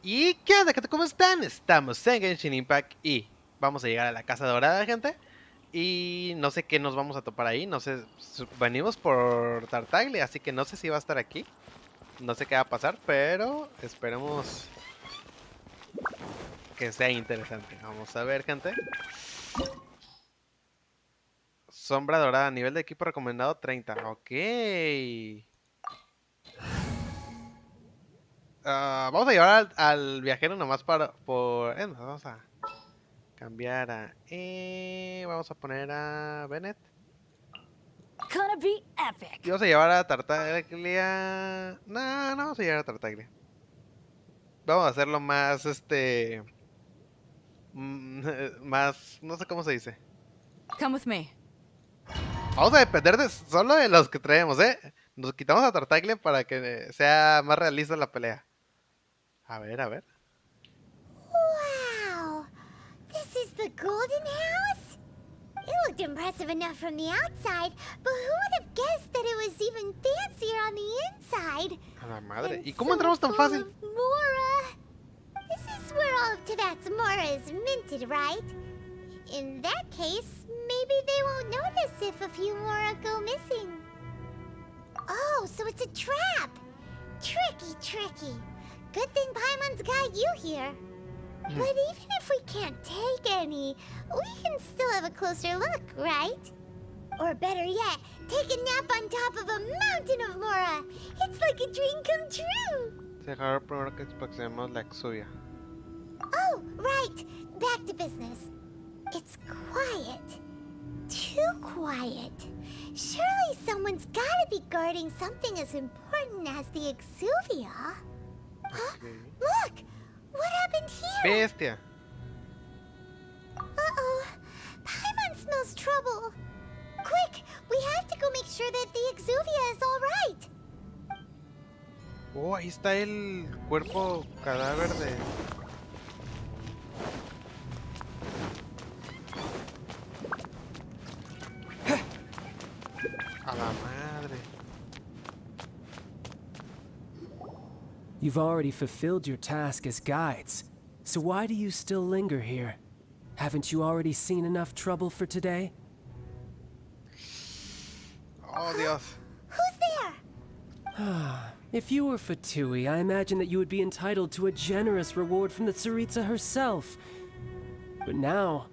¿Y qué onda, gente? ¿Cómo están? Estamos en Genshin Impact y vamos a llegar a la Casa Dorada, gente. Y no sé qué nos vamos a topar ahí, no sé, venimos por Tartaglia, así que no sé si va a estar aquí. No sé qué va a pasar, pero esperemos que sea interesante. Vamos a ver, gente. Sombra dorada, nivel de equipo recomendado 30. Ok. Vamos a llevar al viajero nomás vamos a cambiar a... vamos a poner a Bennett. Gonna be Y epic. vamos a llevar a Tartaglia. No, no vamos a llevar a Tartaglia. Vamos a hacerlo más, más, no sé cómo se dice. Come with me. Vamos a depender solo de los que traemos, ¿eh? Nos quitamos a Tartaglia para que sea más realista la pelea. A ver, a ver. Wow! This is the Golden House? It looked impressive enough from the outside, but who would have guessed that it was even fancier on the inside? A la madre. And ¿Y cómo so entramos tan full fácil? of Mora. This is where all of Tibet's Mora is minted, right? In that case, maybe they won't notice if a few Mora go missing. Oh, so it's a trap! Tricky, tricky. Good thing Paimon's got you here. But even if we can't take any, we can still have a closer look, right? Or better yet, take a nap on top of a mountain of Mora. It's like a dream come true. Dejar primero que inspeccionemos la exuvia. Oh, right. Back to business. It's quiet. Too quiet. Surely someone's gotta be guarding something as important as the Exuvia. Huh? Okay. Look! What happened here? Bestia. Uh-oh. Paimon smells trouble. Quick! We have to go make sure that the Exuvia is all right. Oh, ahí está el cuerpo cadáver de... A la madre. You've already fulfilled your task as guides, so why do you still linger here? Haven't you already seen enough trouble for today? Oh, Dios. Who's there? If you were Fatui, I imagine that you would be entitled to a generous reward from the Tsaritsa herself. But now,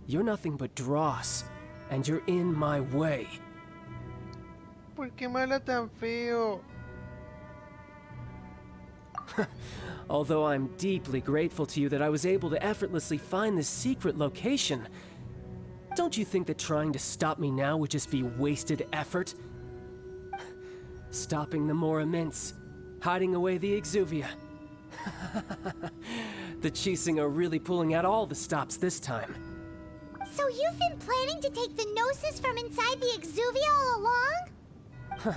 you're nothing but dross, and you're in my way. ¿Por qué me habla tan feo? Although I'm deeply grateful to you that I was able to effortlessly find this secret location, don't you think that trying to stop me now would just be wasted effort? Stopping the Mora Mints, hiding away the Exuvia. The Chising are really pulling out all the stops this time. So you've been planning to take the Gnosis from inside the Exuvia all along?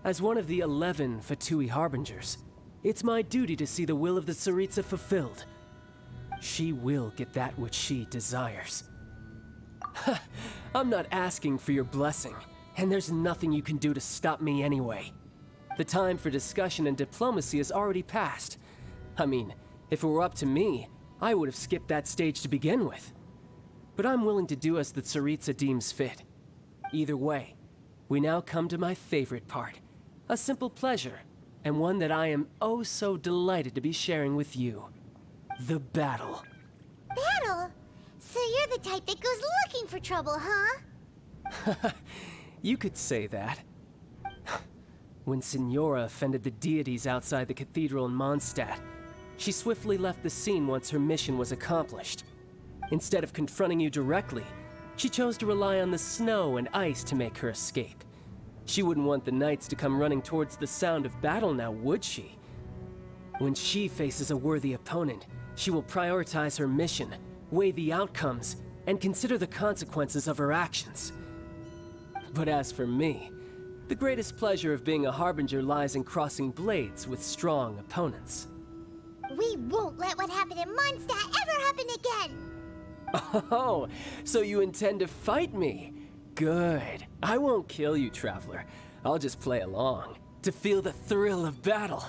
As one of the 11 Fatui Harbingers, it's my duty to see the will of the Tsaritsa fulfilled. She will get that which she desires. I'm not asking for your blessing, and there's nothing you can do to stop me anyway. The time for discussion and diplomacy has already passed. I mean, if it were up to me, I would have skipped that stage to begin with. But I'm willing to do as the Tsaritsa deems fit. Either way, we now come to my favorite part. A simple pleasure, and one that I am oh so delighted to be sharing with you. The battle. Battle? So you're the type that goes looking for trouble, huh? You could say that. When Signora offended the deities outside the cathedral in Mondstadt, she swiftly left the scene once her mission was accomplished. Instead of confronting you directly, she chose to rely on the snow and ice to make her escape. She wouldn't want the knights to come running towards the sound of battle now, would she? When she faces a worthy opponent, she will prioritize her mission, weigh the outcomes, and consider the consequences of her actions. But as for me, the greatest pleasure of being a Harbinger lies in crossing blades with strong opponents. We won't let what happened in Mondstadt ever happen again! Oh, so you intend to fight me? Good. I won't kill you, Traveler. I'll just play along, to feel the thrill of battle.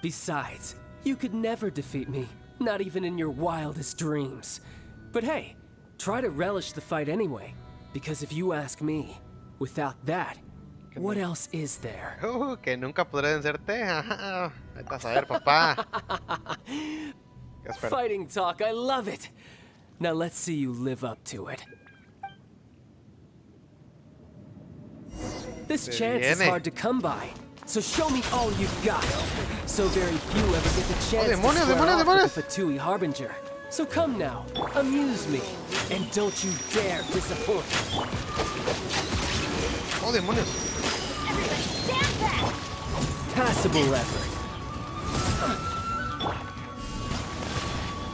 Besides, You could never defeat me, not even in your wildest dreams. But hey, try to relish the fight anyway, because if you ask me, without that, what else is there? Que nunca podré vencerte. Ajá. Vete a saber, papá. ¿Qué espero? Fighting talk, I love it! Now let's see you live up to it. This chance is viene. hard to come by, so show me all you've got. So very few ever get the chance demonios, to square demonios, off demonios. with the Fatui Harbinger. So come now, amuse me, and don't you dare disappoint. Oh, demonios. Everybody stand back! Passable effort.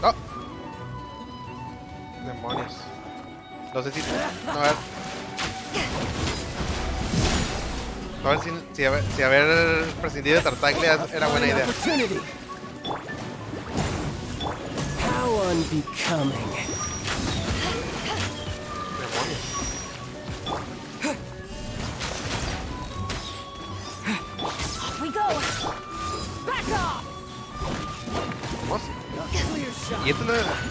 Oh. Demonios. No sé si... No, a ver si haber prescindido de Tartaglia era buena idea. Opportunity. How unbecoming. Demonios. Off we go! Back off! Vamos. Clear shot. Y esta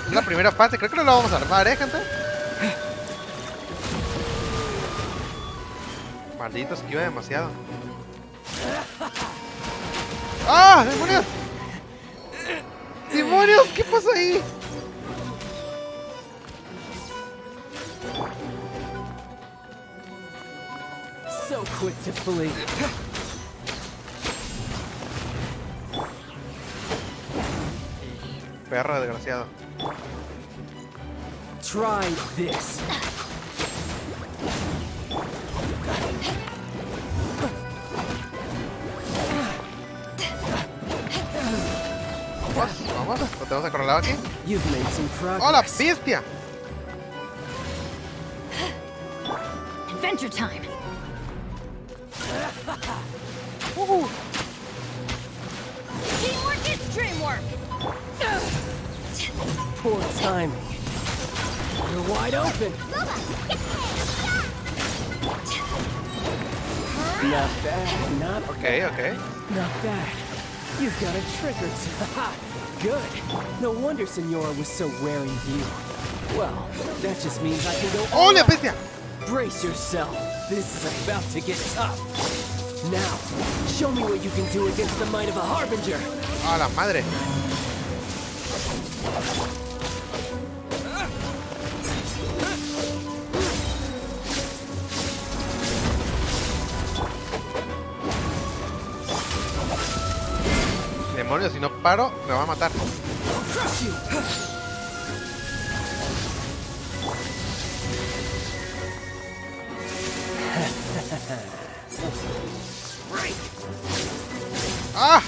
es la primera fase. Creo que no la vamos a armar, gente. Maldito, esquiva demasiado. ¡Ah! ¡Demonios! ¡Demonios! ¿Qué pasa ahí? So quick to flee. Perro desgraciado. Try this. Vamos. ¿Lo tenemos acorralado aquí? You've made some progress. ¡Oh, la bestia! Adventure time! Teamwork is dreamwork! Poor timing. You're wide open. Not bad, not Ok. Not bad. You've got a trick or two. Ha! Good. No wonder Senora was so wary of you. Well, that just means I can go ¡Oh, all la out. bestia! Brace yourself. This is about to get tough. Now, show me what you can do against the might of a Harbinger. ¡Ah, la madre! Demonios, si no paro, me va a matar. Crush you. ¡Ah!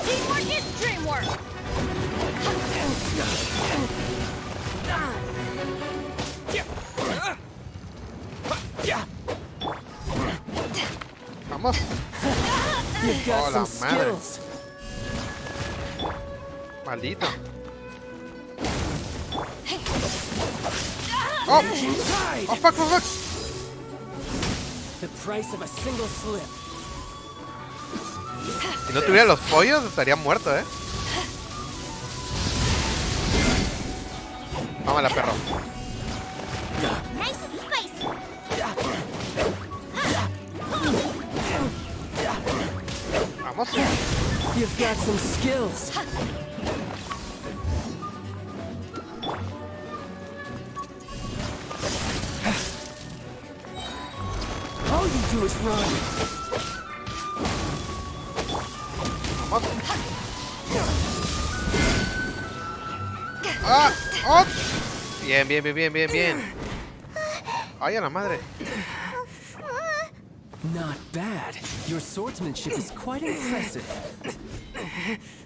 Teamwork is dreamwork! Vamos. You've got Oh, la some madre. skills. Maldito. Oh, Tide. oh, fuck. The price of a single slip. Si no tuviera los pollos, estaría muerto, ¿eh? Vámonos, perro. Nice and spicy. Vamos. You've got some skills. All you do is run. Vamos. ¡Ah! ¡Oh! Bien. ¡Ay, a la madre! Not bad. Your swordsmanship is quite impressive.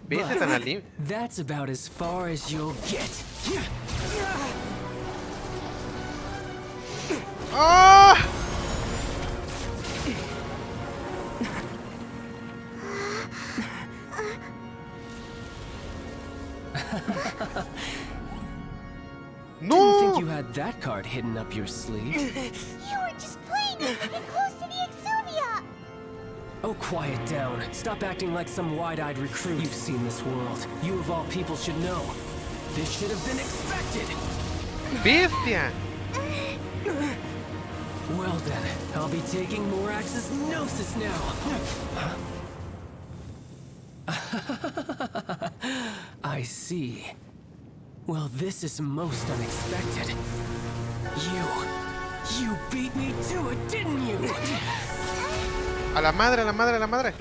¿Viste tan al límite? That's about as far as you'll get. ¡Ah! Didn't think ¡No! you had that card hidden up your sleeve. You were just playing us to get close to the Exuvia. Oh, quiet down. Stop acting like some wide-eyed recruit. You've seen this world. You of all people should know. This should have been expected. ¡Bestia! Well then, I'll be taking Morax's gnosis now. I see. Well, this is most unexpected. You beat me to it, didn't you? A la madre, a la madre, a la madre.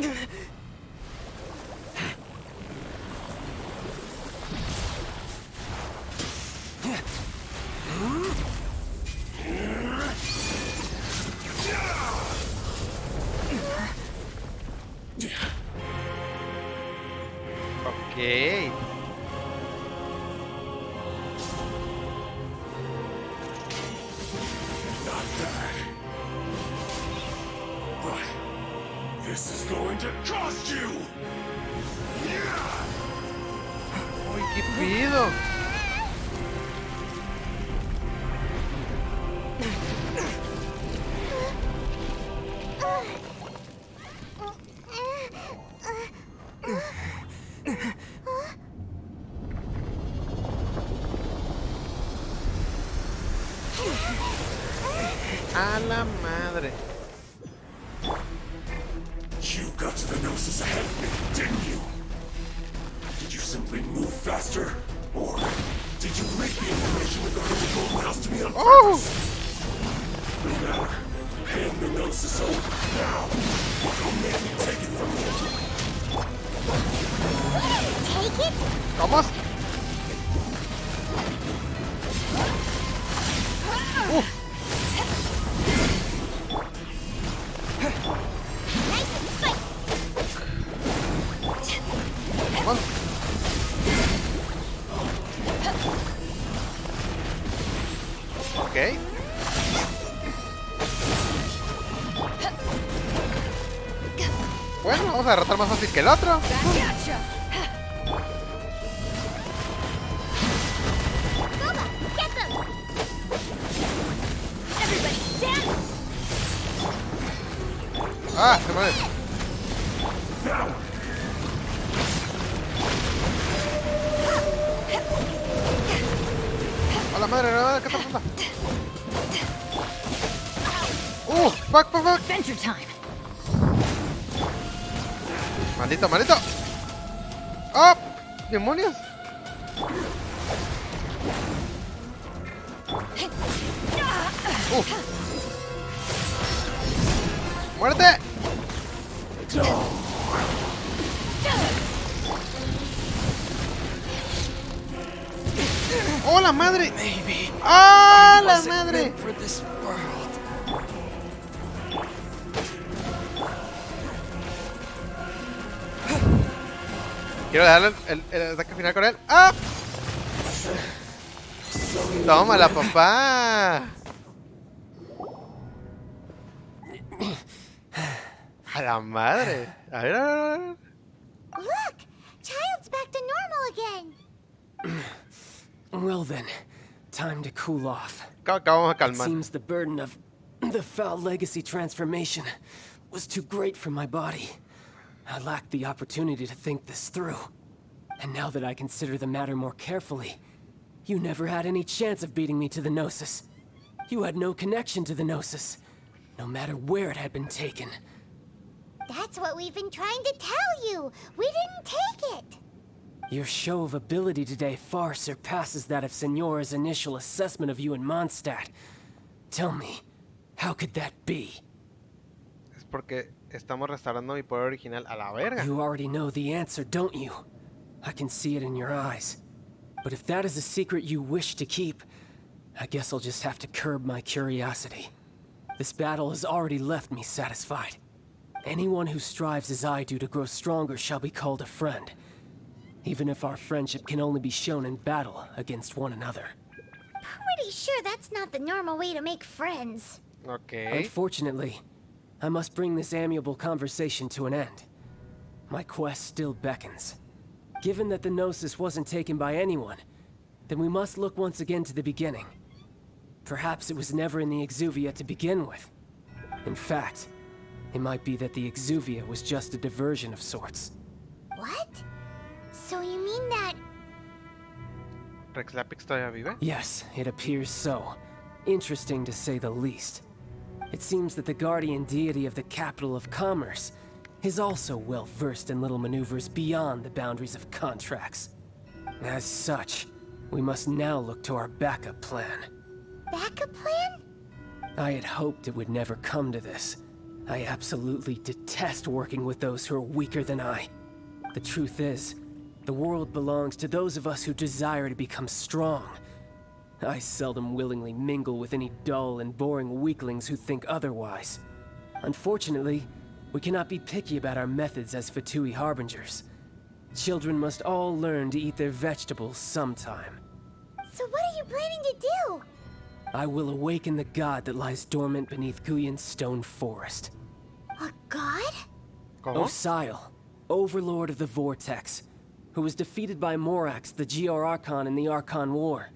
Ok. Not bad. But this is going to cost you! Uy, qué pido. A la madre. You got to the gnosis ahead of me, didn't you? Did you simply move faster? Or did you leak the information regarding the golden house to me on purpose? No matter. Hand the gnosis over now. Don't make me take it from you. Take it? ¿Cómo? Nice and spicy. Vamos. Ok. Bueno, vamos a derrotar más fácil que el otro. Gotcha. Boba, get them! Everybody stand. Ah, se mueve. A la madre, ¿qué está pasando? Fuck, fuck, fuck. Adventure time. Maldito, maldito. ¡Oh! ¡Demonios! ¡Muerte! ¡Oh, la madre! ¡Ah, la madre! Quiero darle el ataque final con él. ¡Ah! ¡Tómala, papá! A la madre. A ver, a ver, a ver. Look! Child's back to normal again. Well then, time to cool off. Vamos a It calmar. seems the burden of the foul legacy transformation was too great for my body. I lacked the opportunity to think this through. And now that I consider the matter more carefully, you never had any chance of beating me to the Gnosis. You had no connection to the Gnosis, no matter where it had been taken. That's what we've been trying to tell you. We didn't take it. Your show of ability today far surpasses that of Signora's initial assessment of you in Mondstadt. Tell me, how could that be? Es porque estamos restaurando mi poder original a la verga. You already know the answer, don't you? I can see it in your eyes. But if that is a secret you wish to keep, I guess I'll just have to curb my curiosity. This battle has already left me satisfied. Anyone who strives as I do to grow stronger shall be called a friend, even if our friendship can only be shown in battle against one another. Pretty sure that's not the normal way to make friends. Ok. Unfortunately, I must bring this amiable conversation to an end. My quest still beckons. Given that the Gnosis wasn't taken by anyone, then we must look once again to the beginning. Perhaps it was never in the Exuvia to begin with. In fact, It might be that the exuvia was just a diversion of sorts. What? So you mean that... Rex Lapix todavía vive. Yes, it appears so. Interesting to say the least. It seems that the guardian deity of the capital of commerce is also well versed in little maneuvers beyond the boundaries of contracts. As such, we must now look to our backup plan. backup plan? I had hoped it would never come to this. I absolutely detest working with those who are weaker than I. The truth is, the world belongs to those of us who desire to become strong. I seldom willingly mingle with any dull and boring weaklings who think otherwise. Unfortunately, we cannot be picky about our methods as Fatui harbingers. Children must all learn to eat their vegetables sometime. So what are you planning to do? I will awaken the god that lies dormant beneath Guyan's stone forest. A god? ¿Cómo? Osile, overlord of the Vortex, who was defeated by Morax, the Geo-Archon in the Archon War,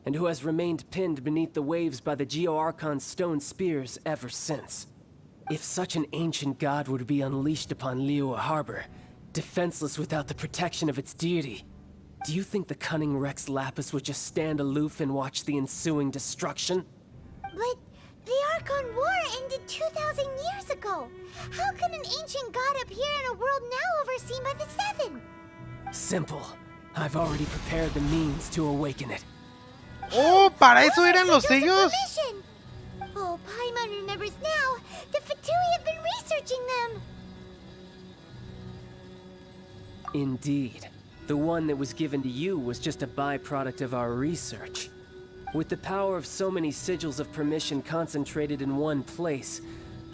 and who has remained pinned beneath the waves by the Geo-Archon's stone spears ever since. If such an ancient god were to be unleashed upon Liyue Harbor, defenseless without the protection of its deity, do you think the cunning Rex Lapis would just stand aloof and watch the ensuing destruction? But the Archon War ended 2,000 years ago. How can an ancient god appear in a world now overseen by the Seven? Simple. I've already prepared the means to awaken it. ¡Oh! ¿Para eso eran los Signals of sellos? permission. Oh, Paimon remembers now. The Fatui have been researching them. Indeed. The one that was given to you was just a byproduct of our research. With the power of so many sigils of permission concentrated in one place,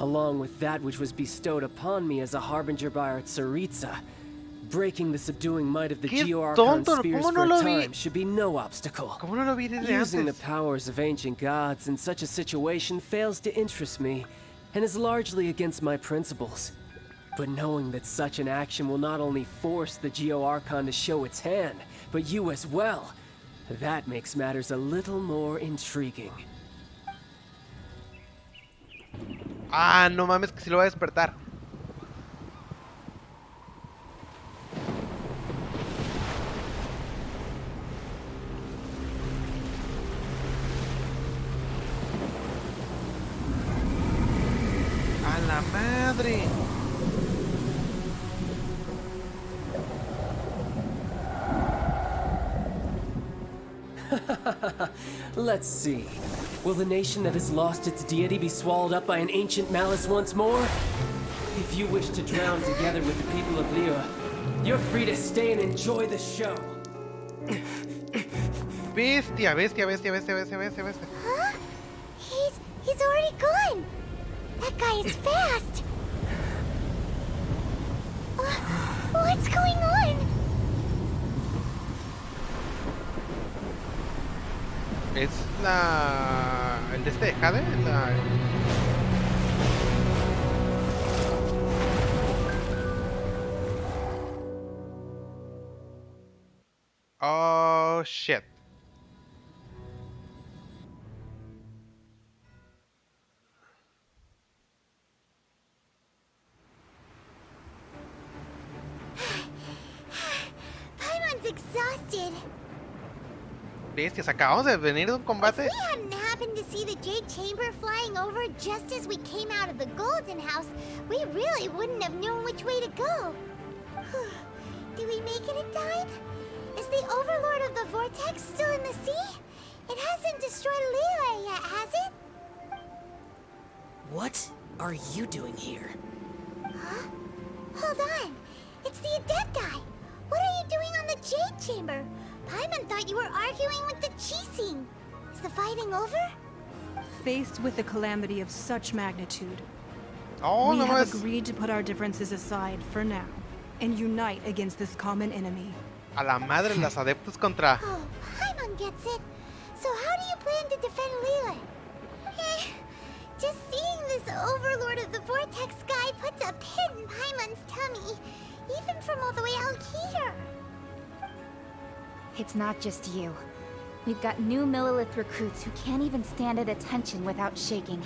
along with that which was bestowed upon me as a harbinger by our Tsaritsa, breaking the subduing might of the ¡Qué Geo-Archon tonto! spears ¿Cómo for no a lo vi? time should be no obstacle. ¿Cómo no lo vi desde Using the antes? powers of ancient gods in such a situation fails to interest me, and is largely against my principles. But knowing that such an action will not only force the Geo-Archon to show its hand, but you as well, that makes matters a little more intriguing. Ah, no mames, que si lo va a despertar. ¡A la madre! Let's see. Will the nation that has lost its deity be swallowed up by an ancient malice once more? If you wish to drown together with the people of Liyue, you're free to stay and enjoy the show. Bestia, bestia, bestia, bestia, bestia, bestia, bestia. Huh? He's already gone. That guy is fast. What's going on? Es la... ¿El de este dejare? La... Oh, shit. Paimon's exhausted. Bestias, acabamos de venir de un If combate. we hadn't happened to see the Jade Chamber flying over just as we came out of the Golden House, we really wouldn't have known which way to go. Did we make it in time? Is the Overlord of the Vortex still in the sea? It hasn't destroyed Liyue yet, has it? What are you doing here? Huh? Hold on. It's the Adept guy. What are you doing on the Jade Chamber? Paimon thought you were arguing with the Chising. Is the fighting over? Faced with a calamity of such magnitude, Oh, we no have más. agreed to put our differences aside for now and unite against this common enemy. A la madre, las adeptos contra... Oh, Paimon gets it. So how do you plan to defend Liyue? Just seeing this Overlord of the Vortex guy puts a pit in Paimon's tummy, even from all the way out here. It's not just you. We've got new Millilith recruits who can't even stand at attention without shaking.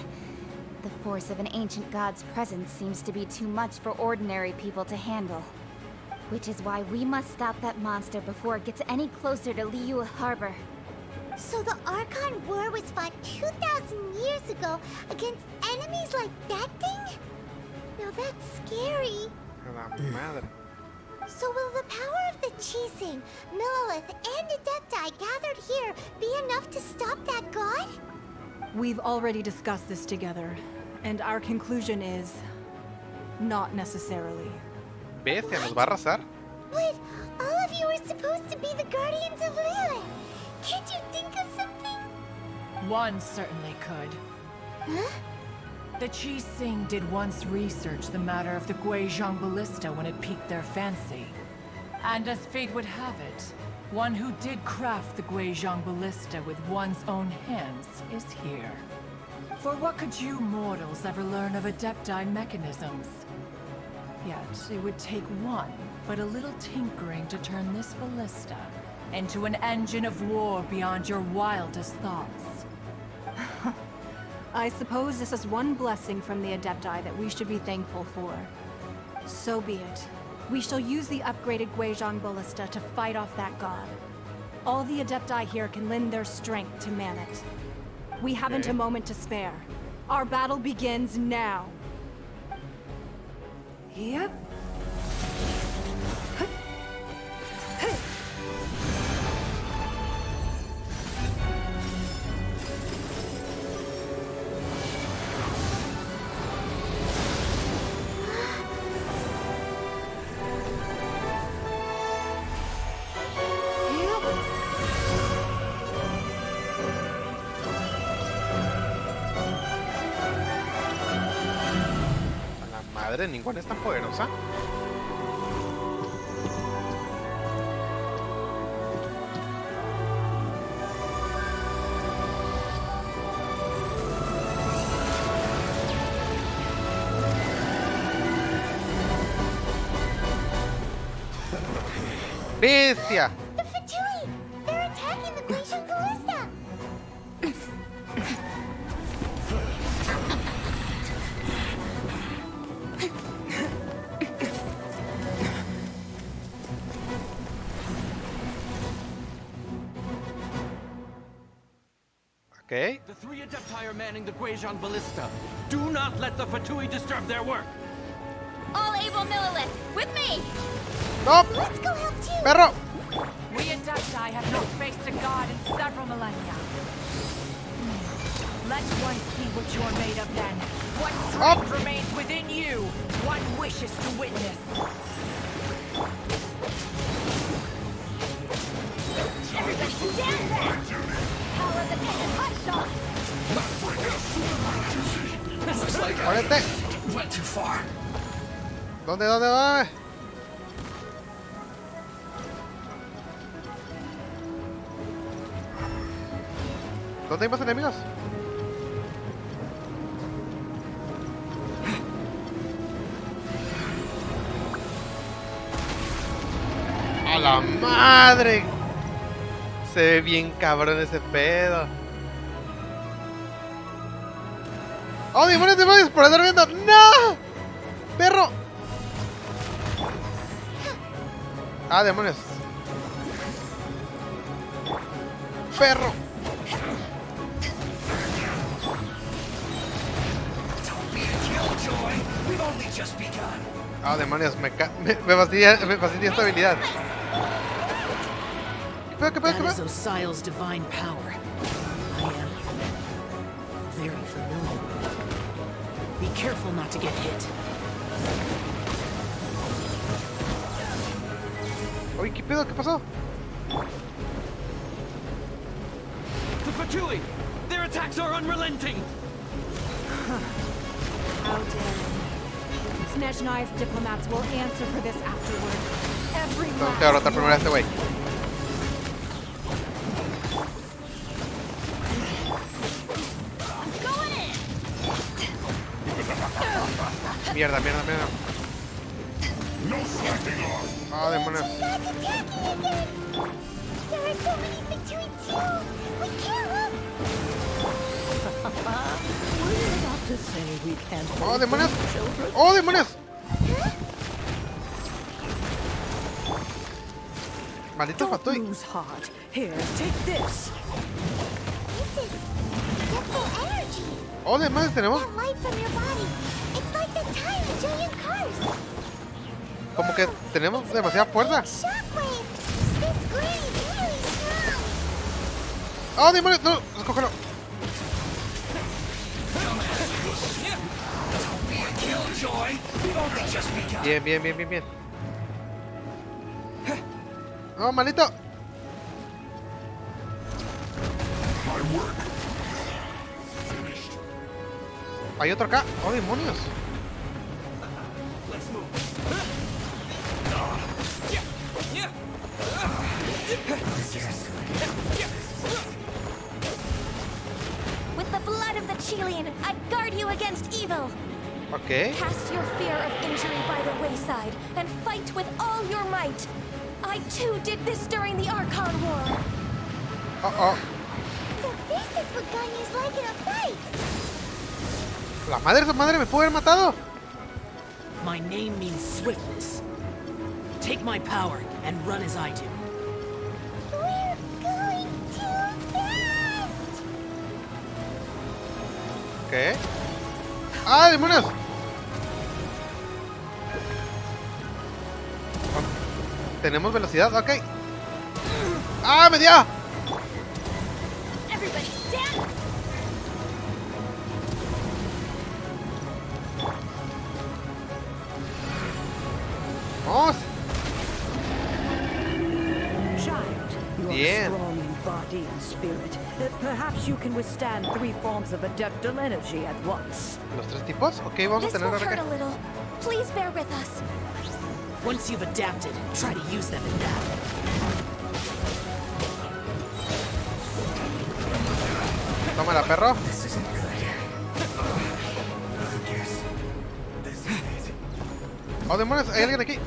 The force of an ancient god's presence seems to be too much for ordinary people to handle. Which is why we must stop that monster before it gets any closer to Liyue Harbor. So the Archon War was fought 2,000 years ago against enemies like that thing? Now that's scary. La madre. So will the power of the Chising, Millelith, and Adepti gathered here be enough to stop that god? We've already discussed this together, and our conclusion is not necessarily. Bestia, nos va a arrasar. But all of you are supposed to be the guardians of Liyue. Can't you think of something? One certainly could. Huh? The Chising did once research the matter of the Guizhong Ballista when it piqued their fancy. And as fate would have it, one who did craft the Guizhong Ballista with one's own hands is here. For what could you mortals ever learn of Adepti mechanisms? Yet, it would take one, but a little tinkering to turn this ballista into an engine of war beyond your wildest thoughts. I suppose this is one blessing from the Adepti that we should be thankful for. So be it. We shall use the upgraded Guizhong Ballista to fight off that god. All the Adepti here can lend their strength to man it. We haven't a moment to spare. Our battle begins now. Yep. Madre, ninguna es tan poderosa. ¡Bestia! The Fatui! They're attacking the Guizhong Ballista! Okay. The three Adepti are manning the Guizhong Ballista. Do not let the Fatui disturb their work. All able Millelith, with me! ¡No! Let's go help too! ¡Perro! We Adepti have not faced a god in several millennia. Let one see what you're made of then. What strength remains within you. One wishes to witness. Everybody stand there! Power of the cannon, hot shot! ¡Órale! Went too far. ¿Dónde, dónde, dónde? ¿Dónde hay más enemigos? ¡A la madre! Se ve bien cabrón ese pedo. ¡Oh, demonios, demonios! ¡Por andar viendo! ¡No! ¡Perro! ¡Ah, demonios! ¡Perro! ¡Ah, demonios! Me fastidia esta habilidad. ¿Qué pedo, qué That pedo, is qué pedo? Osial's divine power. I am very familiar with it. Be careful not to get hit. Oye, ¿qué pedo? ¿Qué pasó? The Fatui! Their attacks are unrelenting! How dare you. Snezhnai's diplomats will answer for this afterward. Every Tengo que last derrotar primero a este güey. Mierda, mierda, mierda. Ah, demonios. God's attacking again! There are so many Fatui too! We can't look! ¡Oh, demonios! ¡Oh, demonios! Maldito Fatui. This is simple energy. ¡Oh, demonios! Tenemos That light from your body. It's like the tire of Julian cars. como que tenemos demasiada fuerza. Shockwave. This green is really strong. ¡Oh, demonios! ¡No! ¡Escógelo! Bien, bien, bien, bien, bien. ¡Oh, malito! My work. Finished. Hay otro acá. ¡Oh, demonios! With the blood of the Chilean, I guard you against evil. Ok. Cast your fear of injury by the wayside and fight with all your might. I too did this during the Archon War. Oh, So this is what Ganya's like in a fight. oh. La madre de su madre me pudo haber matado. My name means swiftness. Take my power and run as I do. We're going too fast. Ok. ¡Ah, demonios! Tenemos velocidad, ok. ¡Ah, me dio! Everybody stand! ¡Vamos! Child, you are Bien. strong in body and spirit. Perhaps you can withstand 3 forms of adeptal energy at once. ¿Los 3 tipos? Ok, vamos a This tener will hurt ahora a little. Please bear with us. Once you've adapted, try to use them in battle. Tómala, perro. ¡Oh, demonios! Hay alguien aquí.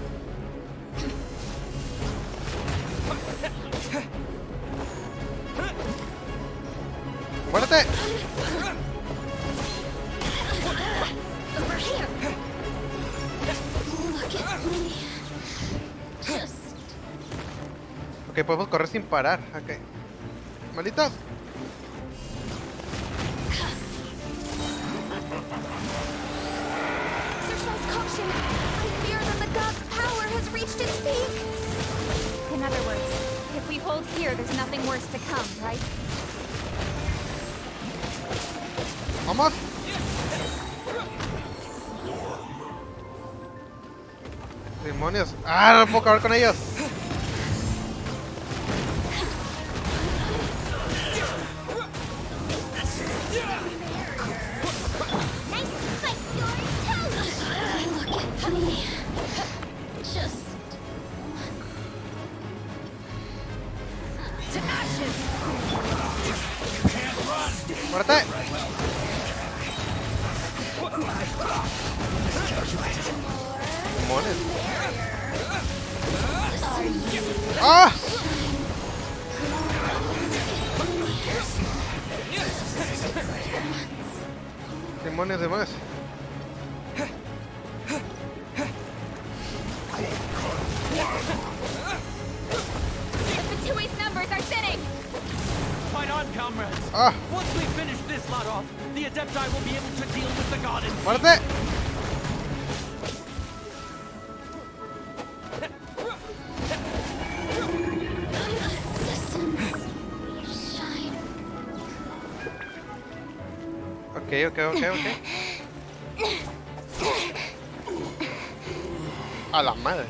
¡Muérete! Over here. Look at me. Just Ok, podemos correr sin parar. Ok. ¡Malditos! exercise caution. I fear that the god's power has reached its peak. In other words, if we hold here, there's nothing worse to come, right? ¡Vamos! ¡Demonios! ¡Ah, no puedo acabar con ellos! Nice spike, yours too. Look at me. Just to ashes. ¡Muérete! ¡Demonios! ¡Ah! ¡Demonios, demonios! The Fatui's numbers are thinning. Fight on, comrades. ¡Ah! Once we finish this lot off, the Adepti will be able to deal with the god in ¡Muérete! Ok. A la madre.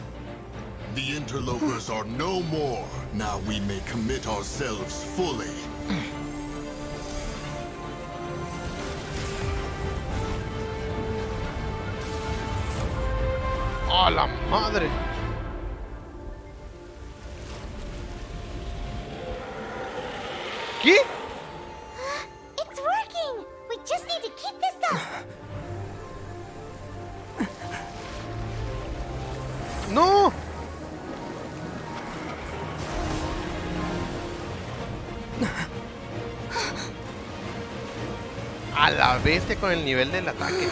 The interlopers are no more. Now we may commit ourselves fully. A la madre. ¿Qué? It's working. We just need to keep this up. ¡No! la bestia con el nivel del ataque.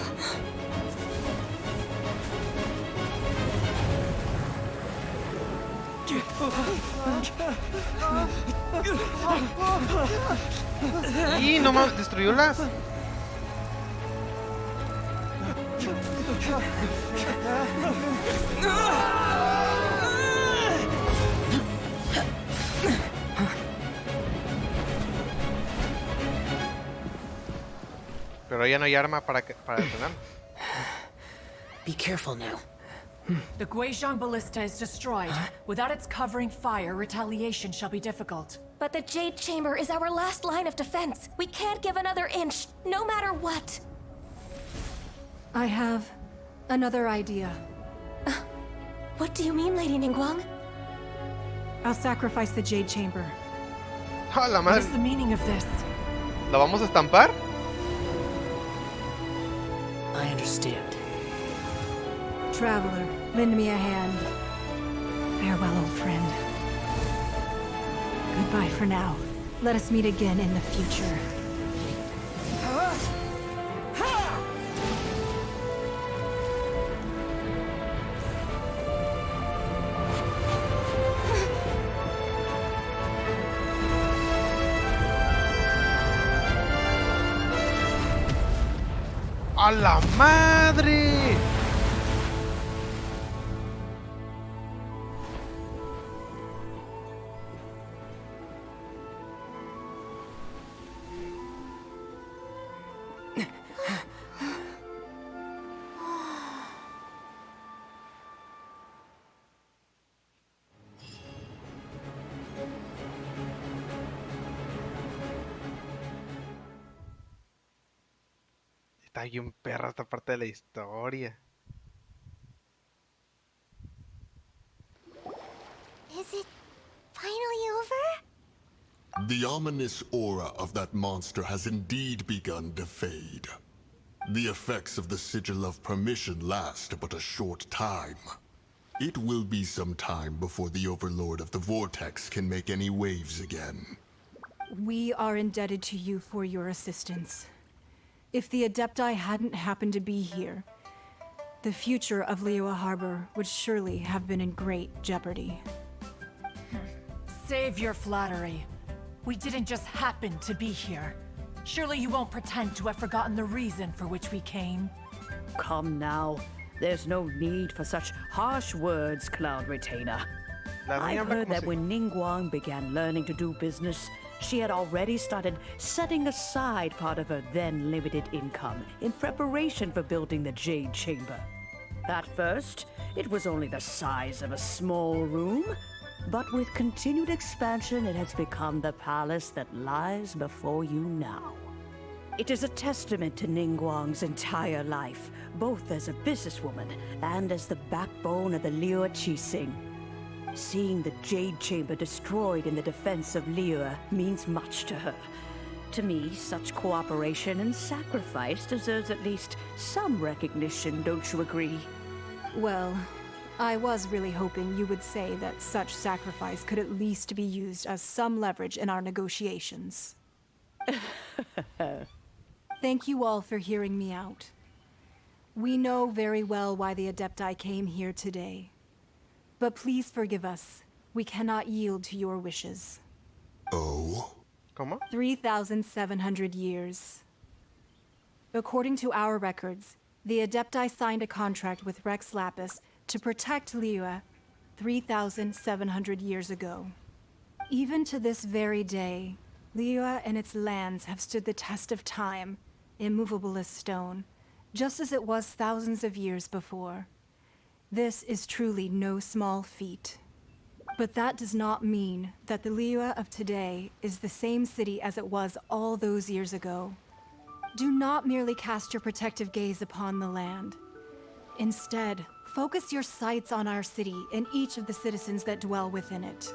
Y no más, destruyó las. Pero ya no hay arma para detener. Be careful now. The Guizhong Ballista is destroyed. Without its covering fire, retaliation shall be difficult. But the Jade Chamber is our last line of defense. We can't give another inch, no matter what. I have another idea. What do you mean, Lady Ningguang? I'll sacrifice the Jade Chamber. ¡Ah, la What madre! is the meaning of this? ¿La vamos a estampar? I understand. Traveler, lend me a hand. Farewell, old friend. Goodbye for now. Let us meet again in the future. ¡A la madre! Está bien perra esta parte de la historia. Is it finally over? The ominous aura of that monster has indeed begun to fade. The effects of the Sigil of Permission last but a short time. It will be some time before the Overlord of the Vortex can make any waves again. We are indebted to you for your assistance. If the Adepti hadn't happened to be here, the future of Liyue Harbor would surely have been in great jeopardy. Save your flattery. We didn't just happen to be here. Surely you won't pretend to have forgotten the reason for which we came. Come now. There's no need for such harsh words, Cloud Retainer. I've heard that when Ningguang began learning to do business, she had already started setting aside part of her then limited income in preparation for building the Jade Chamber. At first, it was only the size of a small room, but with continued expansion, it has become the palace that lies before you now. It is a testament to Ningguang's entire life, both as a businesswoman and as the backbone of the Liyue Qixing. Seeing the Jade Chamber destroyed in the defense of Liyue means much to her. To me, such cooperation and sacrifice deserves at least some recognition, don't you agree? Well, I was really hoping you would say that such sacrifice could at least be used as some leverage in our negotiations. Thank you all for hearing me out. We know very well why the Adepti came here today. But please forgive us. We cannot yield to your wishes. Oh? ¿Cómo? 3,700 years. According to our records, the Adepti signed a contract with Rex Lapis to protect Liyue 3,700 years ago. Even to this very day, Liyue and its lands have stood the test of time, immovable as stone, just as it was thousands of years before. This is truly no small feat. But that does not mean that the Liyue of today is the same city as it was all those years ago. Do not merely cast your protective gaze upon the land. Instead, focus your sights on our city and each of the citizens that dwell within it.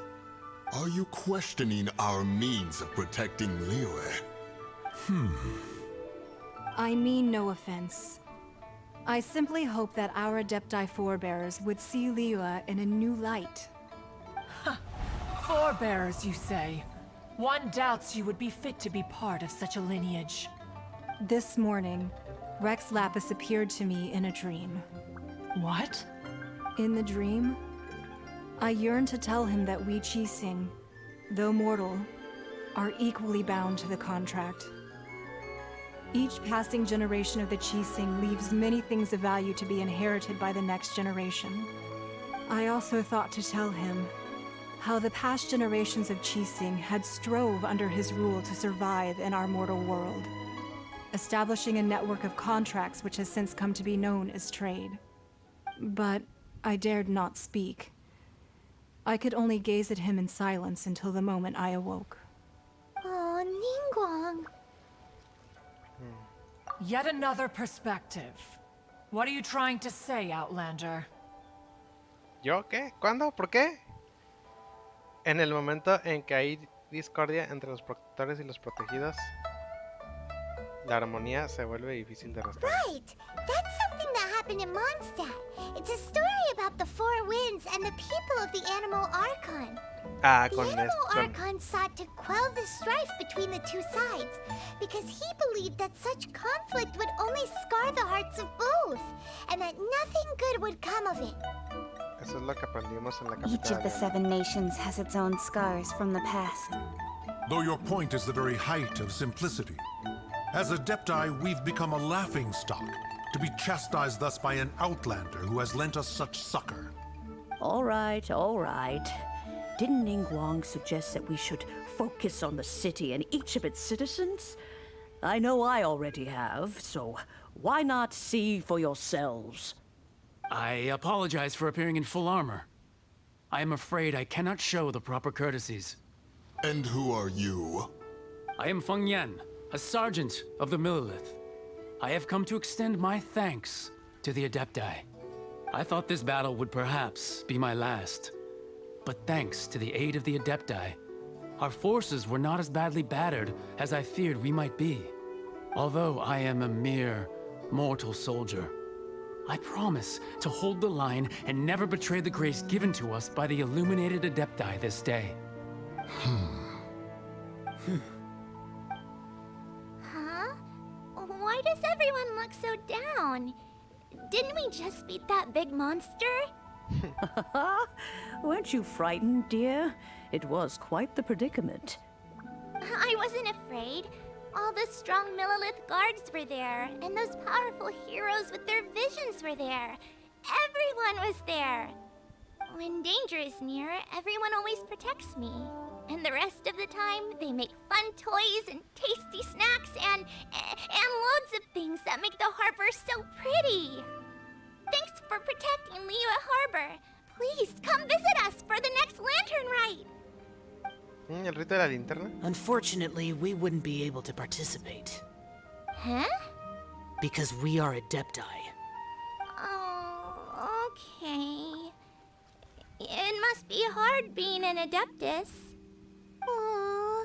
Are you questioning our means of protecting Liyue? I mean no offense. I simply hope that our Adepti forebears would see Liyue in a new light. Forebearers, you say? One doubts you would be fit to be part of such a lineage. This morning, Rex Lapis appeared to me in a dream. What? In the dream, I yearned to tell him that we Qixing, though mortal, are equally bound to the contract. Each passing generation of the Qixing leaves many things of value to be inherited by the next generation. I also thought to tell him how the past generations of Qixing had strove under his rule to survive in our mortal world, establishing a network of contracts which has since come to be known as trade. But I dared not speak. I could only gaze at him in silence until the moment I awoke. Oh, Ningguang. Yet another perspective. What are you trying to say, Outlander? ¿Yo qué? ¿Cuándo? ¿Por qué? En el momento en que hay discordia entre los protectores y los protegidos, la armonía se vuelve difícil de restaurar. Right! That's something that happened in Mondstadt. It's a story about the four winds and the people of the Animal Archon. Ah, The con Animal esto. Archon sought to quell the strife between the two sides because he believed that such conflict would only scar the hearts of both, and that nothing good would come of it. Eso es lo que aprendimos en la Each capital. of the 7 nations has its own scars from the past. Though your point is the very height of simplicity. As Adepti, we've become a laughingstock, to be chastised thus by an outlander who has lent us such succor. All right, all right. Didn't Ningguang suggest that we should focus on the city and each of its citizens? I know I already have, so why not see for yourselves? I apologize for appearing in full armor. I am afraid I cannot show the proper courtesies. And who are you? I am Feng Yan, a sergeant of the Millilith. I have come to extend my thanks to the Adepti. I thought this battle would perhaps be my last. But thanks to the aid of the Adepti, our forces were not as badly battered as I feared we might be. Although I am a mere mortal soldier, I promise to hold the line and never betray the grace given to us by the illuminated Adepti this day. Huh? Why does everyone look so down? Didn't we just beat that big monster? Weren't you frightened, dear? It was quite the predicament. I wasn't afraid. All the strong Millilith guards were there, and those powerful heroes with their visions were there. Everyone was there. When danger is near, everyone always protects me. And the rest of the time, they make fun toys and tasty snacks and loads of things that make the harbor so pretty. Thanks for protecting Liyue Harbor. Please come visit us for the next lantern rite. ¿El rito de la linterna? Unfortunately, we wouldn't be able to participate. Huh? Because we are Adepti. Oh, okay. It must be hard being an Adeptus. Aww.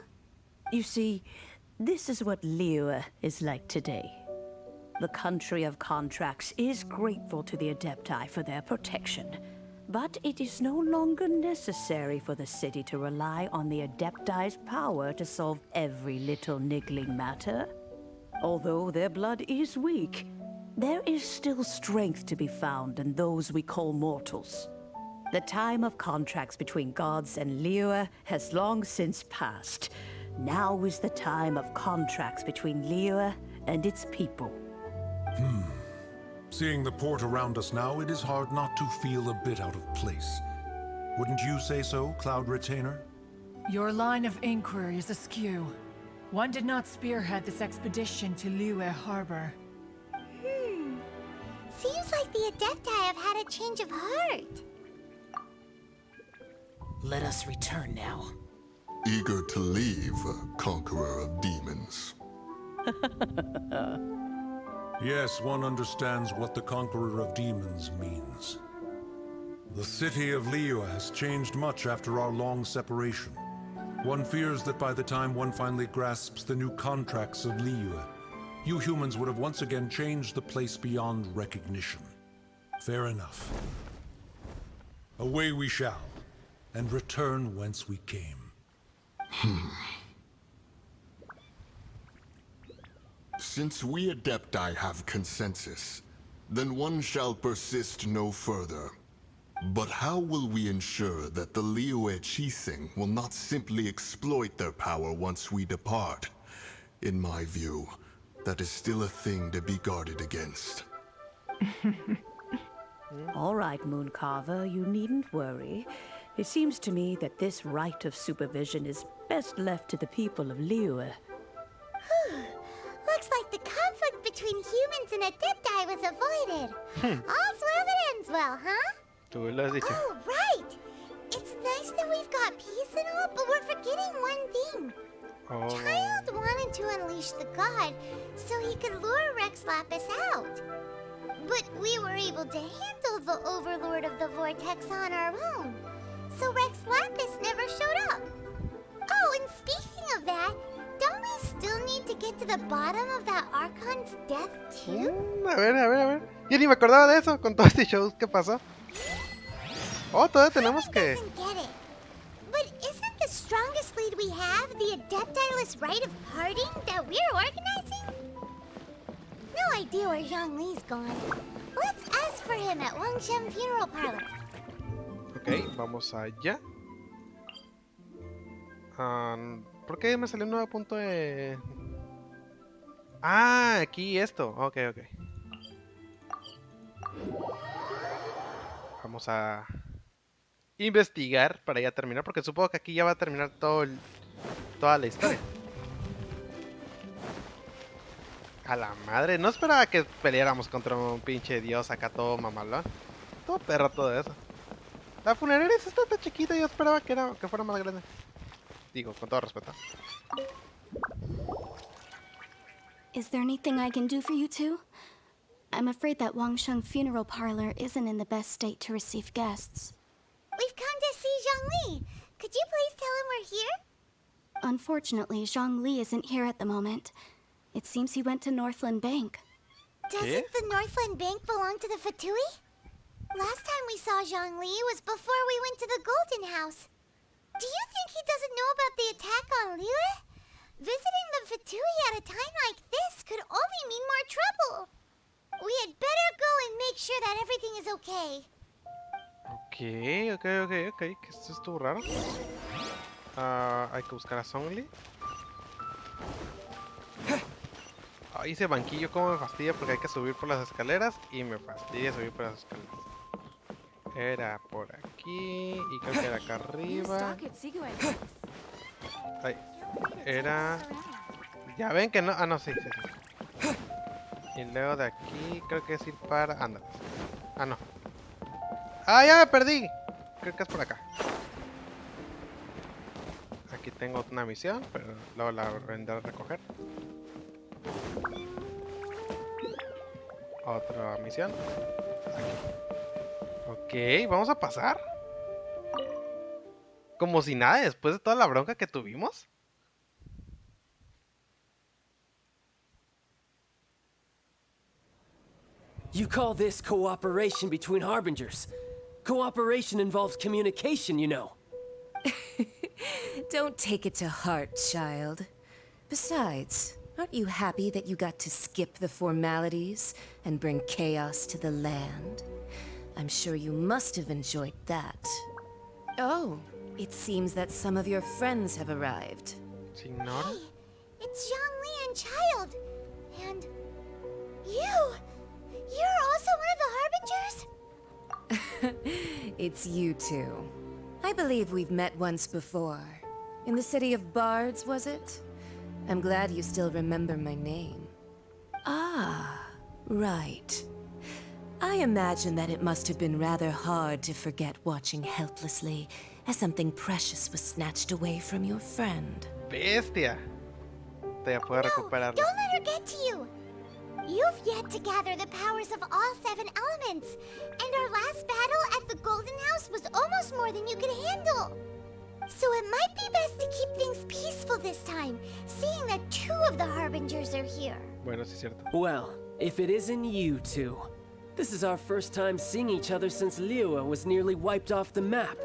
You see, this is what Liyue is like today. The country of contracts is grateful to the Adepti for their protection. But it is no longer necessary for the city to rely on the Adepti's power to solve every little niggling matter. Although their blood is weak, there is still strength to be found in those we call mortals. The time of contracts between gods and Liyue has long since passed. Now is the time of contracts between Liyue and its people. Seeing the port around us now, it is hard not to feel a bit out of place. Wouldn't you say so, Cloud Retainer? Your line of inquiry is askew. One did not spearhead this expedition to Liyue Harbor. Seems like the Adepti have had a change of heart. Let us return now. Eager to leave, Conqueror of Demons. Yes, one understands what the Conqueror of Demons means. The city of Liyue has changed much after our long separation. One fears that by the time one finally grasps the new contracts of Liyue, you humans would have once again changed the place beyond recognition. Fair enough. Away we shall, and return whence we came. Since we Adepti have consensus, then one shall persist no further. But how will we ensure that the Liyue Chising will not simply exploit their power once we depart? In my view, that is still a thing to be guarded against. All right, Mooncarver, you needn't worry. It seems to me that this right of supervision is best left to the people of Liyue. Looks like the conflict between humans and Adepti was avoided. All's well that ends well, huh? Tú lo has dicho. Oh, right! It's nice that we've got peace and all, but we're forgetting one thing. Oh. Child wanted to unleash the god so he could lure Rex Lapis out. But we were able to handle the Overlord of the Vortex on our own. So Rex Lapis never showed up. Oh, and speaking of that, don't we still need to get to the bottom of that Archon's death too? A ver. Yo ni me acordaba de eso con todo este show que pasó. Oh, todavía tenemos que... Doesn't get it. But isn't the strongest lead we have the Adepti-less rite of parting that we're organizing? No idea where Zhongli's gone. Let's ask for him at Wangshen Funeral Parlor. Ok, vamos allá. ¿Por qué me salió un nuevo punto de...? Ah, aquí esto. Ok. Vamos a investigar para ya terminar, porque supongo que aquí ya va a terminar toda la historia. A la madre, no esperaba que peleáramos contra un pinche dios acá todo mamalón. Todo perro todo eso. La funeraria está tan chiquita, yo esperaba que fuera más grande. Digo, con todo respeto. Is there anything I can do for you two? I'm afraid that Wangsheng Funeral Parlor isn't in the best state to receive guests. We've come to see Zhongli. Could you please tell him we're here? Unfortunately, Zhongli isn't here at the moment. It seems he went to Northland Bank. Doesn't the Northland Bank belong to the Fatui? Last time we saw Zhongli was before we went to the Golden House. Do you think he doesn't know about the attack on Liyue? Visiting the Fatui at a time like this could only mean more trouble. We had better go and make sure that everything is okay. Ok. Que esto estuvo raro. Hay que buscar a Zhongli. Ay, ese banquillo como me fastidia porque hay que subir por las escaleras y me fastidia subir por las escaleras. Era por aquí y creo que era acá arriba. Ay, era... Ya ven que no... Ah, no, sí. Y luego de aquí creo que es ir para... Anda. Ah, no. ¡Ah, ya me perdí! Creo que es por acá. Aquí tengo una misión, pero luego la vendré a recoger. Otra misión. Aquí. Ok, vamos a pasar. Como si nada, después de toda la bronca que tuvimos. You call this cooperation between harbingers? Cooperation involves communication, you know. Don't take it to heart, child. Besides, aren't you happy that you got to skip the formalities and bring chaos to the land? I'm sure you must have enjoyed that. Oh, it seems that some of your friends have arrived. Signora? Hey, it's Zhongli and Child. And you! You're also one of the Harbingers? It's you two. I believe we've met once before. In the city of Bards, was it? I'm glad you still remember my name. Ah, right. I imagine that it must have been rather hard to forget watching helplessly as something precious was snatched away from your friend. Bestia. Te puedo recuperarlo. Don't let her get to you. You've yet to gather the powers of all 7 elements, and our last battle at the Golden House was almost more than you could handle. So it might be best to keep things peaceful this time, seeing that 2 of the Harbingers are here. Bueno, sí es cierto. Well, if it isn't you two. This is our first time seeing each other since Liyue was nearly wiped off the map.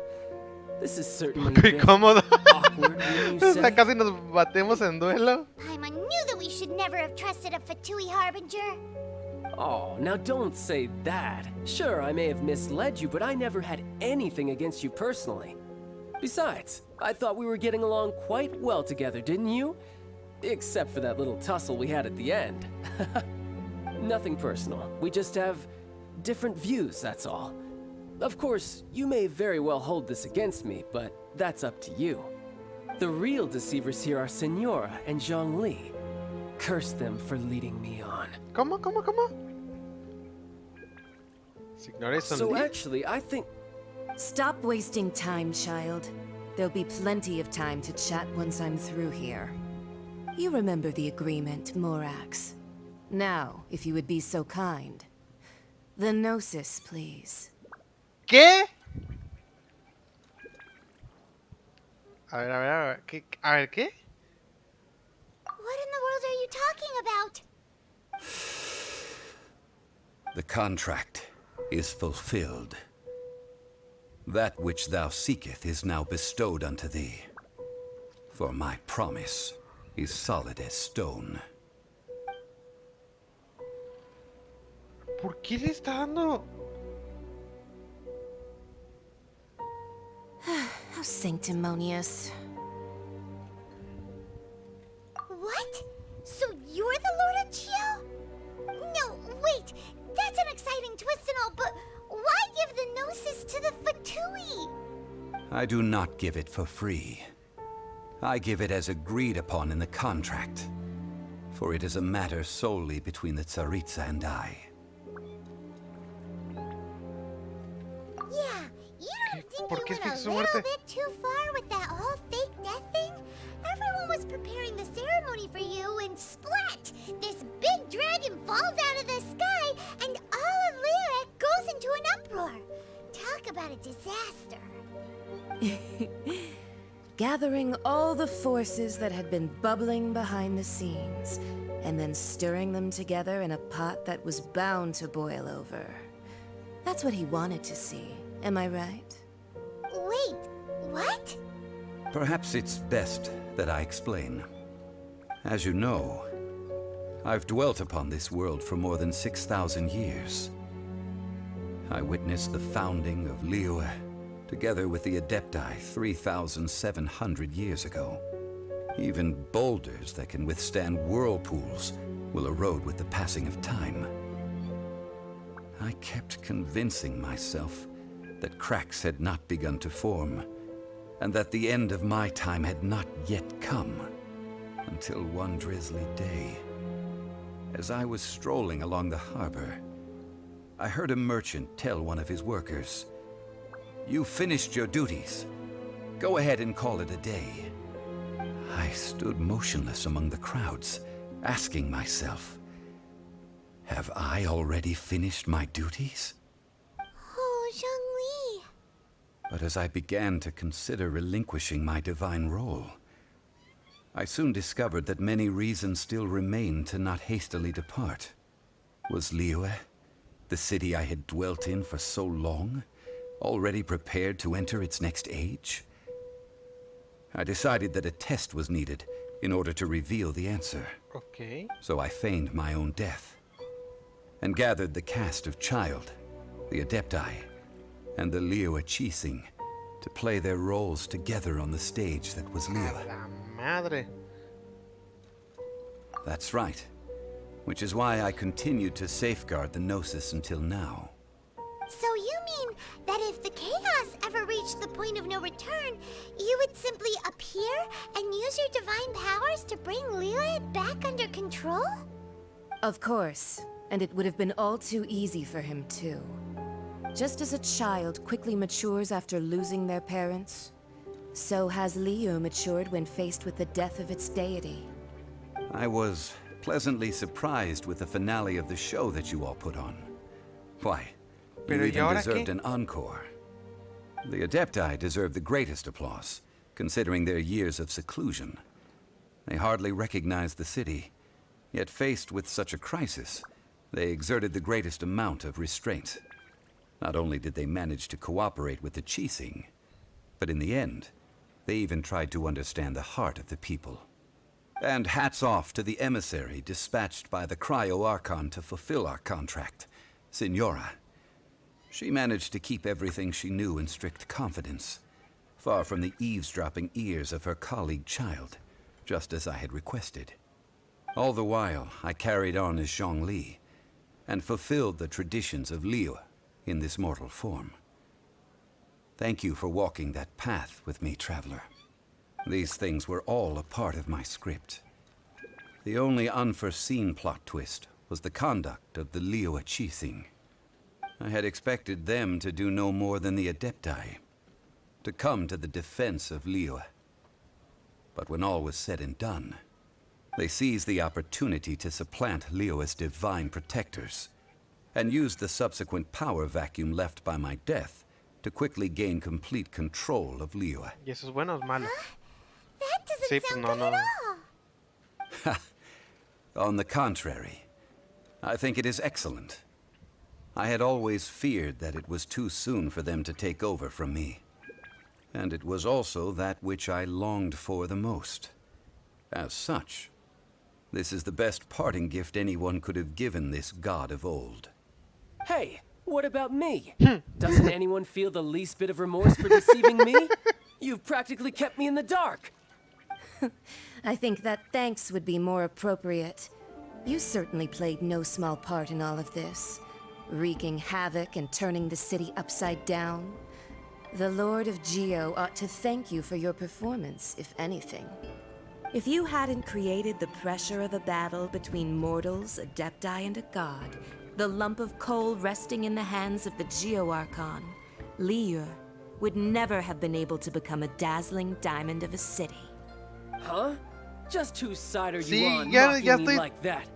This is certainly Qué cómodo. awkward, wouldn't you say? Casi nos batemos en duelo. I knew that we should never have trusted a Fatui Harbinger. Oh, now don't say that. Sure, I may have misled you, but I never had anything against you personally. Besides, I thought we were getting along quite well together, didn't you? Except for that little tussle we had at the end. Nothing personal. We just have different views, that's all. Of course, you may very well hold this against me, but that's up to you. The real deceivers here are Senora and Zhongli. Curse them for leading me on. ¿Cómo? Signore So Zhongli? actually, I think... Stop wasting time, child. There'll be plenty of time to chat once I'm through here. You remember the agreement, Morax. Now, if you would be so kind. The Gnosis, please. ¿Qué? A ver, ¿qué? What in the world are you talking about? The contract is fulfilled. That which thou seeketh is now bestowed unto thee. For my promise is solid as stone. ¿Por qué le está dando? How sanctimonious. What? So you're the Lord of Chio? No, wait. That's an exciting twist and all, but why give the Gnosis to the Fatui? I do not give it for free. I give it as agreed upon in the contract. For it is a matter solely between the Tsaritsa and I. Yeah, you don't think ¿Por you qué went fixó a su little muerte? bit too far with that whole fake death thing? Everyone was preparing the ceremony for you, and splat! This big dragon falls out of the sky, and all of Lyra goes into an uproar. Talk about a disaster. Gathering all the forces that had been bubbling behind the scenes, and then stirring them together in a pot that was bound to boil over. That's what he wanted to see, am I right? Wait, what? Perhaps it's best that I explain. As you know, I've dwelt upon this world for more than 6,000 years. I witnessed the founding of Liyue, together with the Adepti 3,700 years ago. Even boulders that can withstand whirlpools will erode with the passing of time. I kept convincing myself that cracks had not begun to form, and that the end of my time had not yet come, until one drizzly day, as I was strolling along the harbor, I heard a merchant tell one of his workers, "You finished your duties. Go ahead and call it a day." I stood motionless among the crowds, asking myself, have I already finished my duties? Oh, Zhongli. But as I began to consider relinquishing my divine role, I soon discovered that many reasons still remained to not hastily depart. Was Liyue, the city I had dwelt in for so long, already prepared to enter its next age? I decided that a test was needed in order to reveal the answer. Okay. So I feigned my own death, and gathered the cast of Child, the Adepti, and the Liyue Chising to play their roles together on the stage that was Liyue. La madre. That's right. Which is why I continued to safeguard the Gnosis until now. So you mean that if the chaos ever reached the point of no return, you would simply appear and use your divine powers to bring Liyue back under control? Of course, and it would have been all too easy for him too. Just as a child quickly matures after losing their parents, so has Liyue matured when faced with the death of its deity. I was pleasantly surprised with the finale of the show that you all put on. Why, you Pero ¿y even ahora deserved qué? an encore. The Adepti deserve the greatest applause, considering their years of seclusion. They hardly recognized the city, yet faced with such a crisis, they exerted the greatest amount of restraint. Not only did they manage to cooperate with the Chising, but in the end, they even tried to understand the heart of the people. And hats off to the emissary dispatched by the Cryo-Archon to fulfill our contract, Signora. She managed to keep everything she knew in strict confidence, far from the eavesdropping ears of her colleague child, just as I had requested. All the while, I carried on as Zhongli, and fulfilled the traditions of Liu in this mortal form. Thank you for walking that path with me, traveler. These things were all a part of my script. The only unforeseen plot twist was the conduct of the Liu thing. I had expected them to do no more than the Adepti, to come to the defense of Liu. But when all was said and done, they seized the opportunity to supplant Liu as divine protectors, and used the subsequent power vacuum left by my death to quickly gain complete control of Liu. ¿Y eso es bueno o es malo? That doesn't Sí, pues sound no, good no. at all. On the contrary, I think it is excellent. I had always feared that it was too soon for them to take over from me. And it was also that which I longed for the most. As such, this is the best parting gift anyone could have given this god of old. Hey, what about me? Doesn't anyone feel the least bit of remorse for deceiving me? You've practically kept me in the dark. I think that thanks would be more appropriate. You certainly played no small part in all of this, wreaking havoc and turning the city upside down. The Lord of Geo ought to thank you for your performance, if anything. If you hadn't created the pressure of a battle between mortals, Adepti, and a god, the lump of coal resting in the hands of the Geo-Archon, Liu, would never have been able to become a dazzling diamond of a city. Huh? Just whose side are you Sí, on, ya mocking me estoy... like that?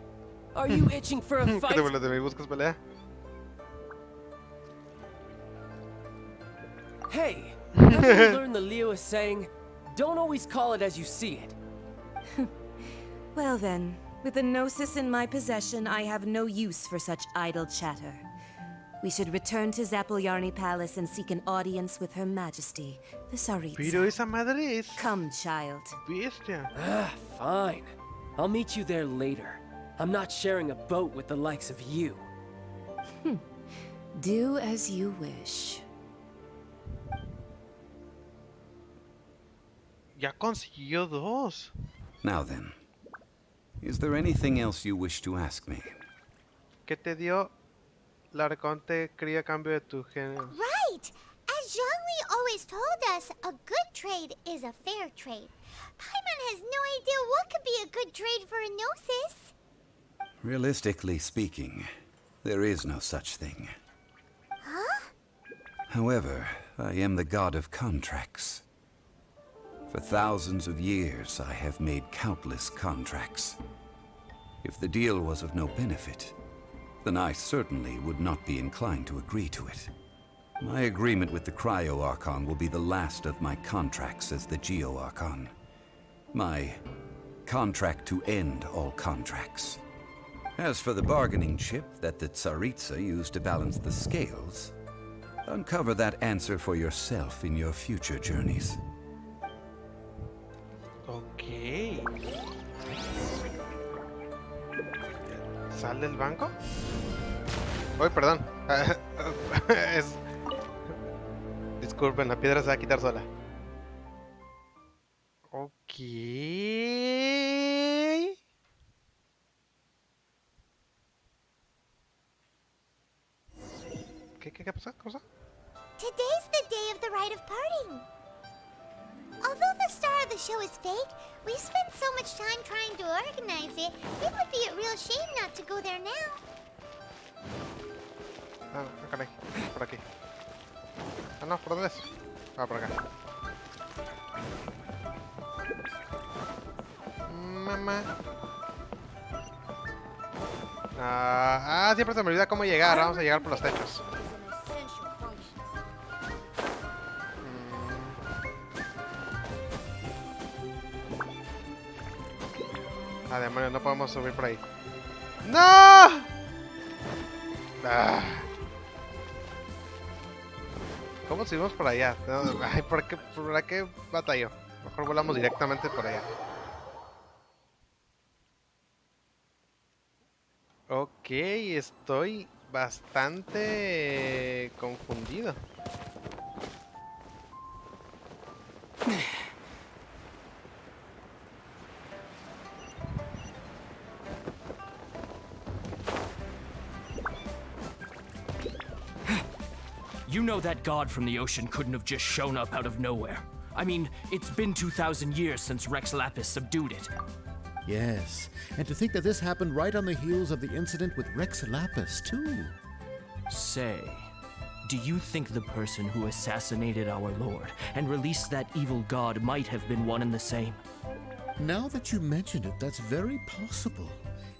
Are you itching for a ¿Qué fight? te vuelves de mí? ¿Buscas pelea? Hey, haven't you learned the Liu is saying, don't always call it as you see it? Well then, with the Gnosis in my possession, I have no use for such idle chatter. We should return to Zapolyarny Palace and seek an audience with Her Majesty, the Tsaritsa. Pero esa madre es... Come, child. Bestia. Fine. I'll meet you there later. I'm not sharing a boat with the likes of you. Do as you wish. Ya consiguió dos. Now then, is there anything else you wish to ask me? ¿Qué te dio? La Arconte cría cambio de tu género. Right! As Zhongli always told us, a good trade is a fair trade. Paimon has no idea what could be a good trade for a Gnosis. Realistically speaking, there is no such thing. Huh? However, I am the god of contracts. For thousands of years, I have made countless contracts. If the deal was of no benefit, then I certainly would not be inclined to agree to it. My agreement with the Cryo-Archon will be the last of my contracts as the Geo-Archon. My contract to end all contracts. As for the bargaining chip that the Tsaritsa used to balance the scales, uncover that answer for yourself in your future journeys. Ok. ¿Sal del banco? Uy, perdón. Es... Disculpen, la piedra se va a quitar sola. Ok. ¿Qué pasa? Today's the day of the rite of parting. Although the star of the show is fake, we spent so much time trying to organize it, it would be a real shame not to go there now. Ah, caray. Por aquí. Ah, no, ¿por dónde es? Ah, por acá. Mamá. Siempre se me olvida cómo llegar. Vamos a llegar por los techos. Demonios, no podemos subir por ahí. ¡No! ¿Cómo subimos por allá? Ay, ¿por qué batalló? Mejor volamos directamente por allá. Ok, estoy bastante confundido. You know that god from the ocean couldn't have just shown up out of nowhere. I mean, it's been 2,000 years since Rex Lapis subdued it. Yes, and to think that this happened right on the heels of the incident with Rex Lapis, too. Say, do you think the person who assassinated our lord and released that evil god might have been one and the same? Now that you mention it, that's very possible.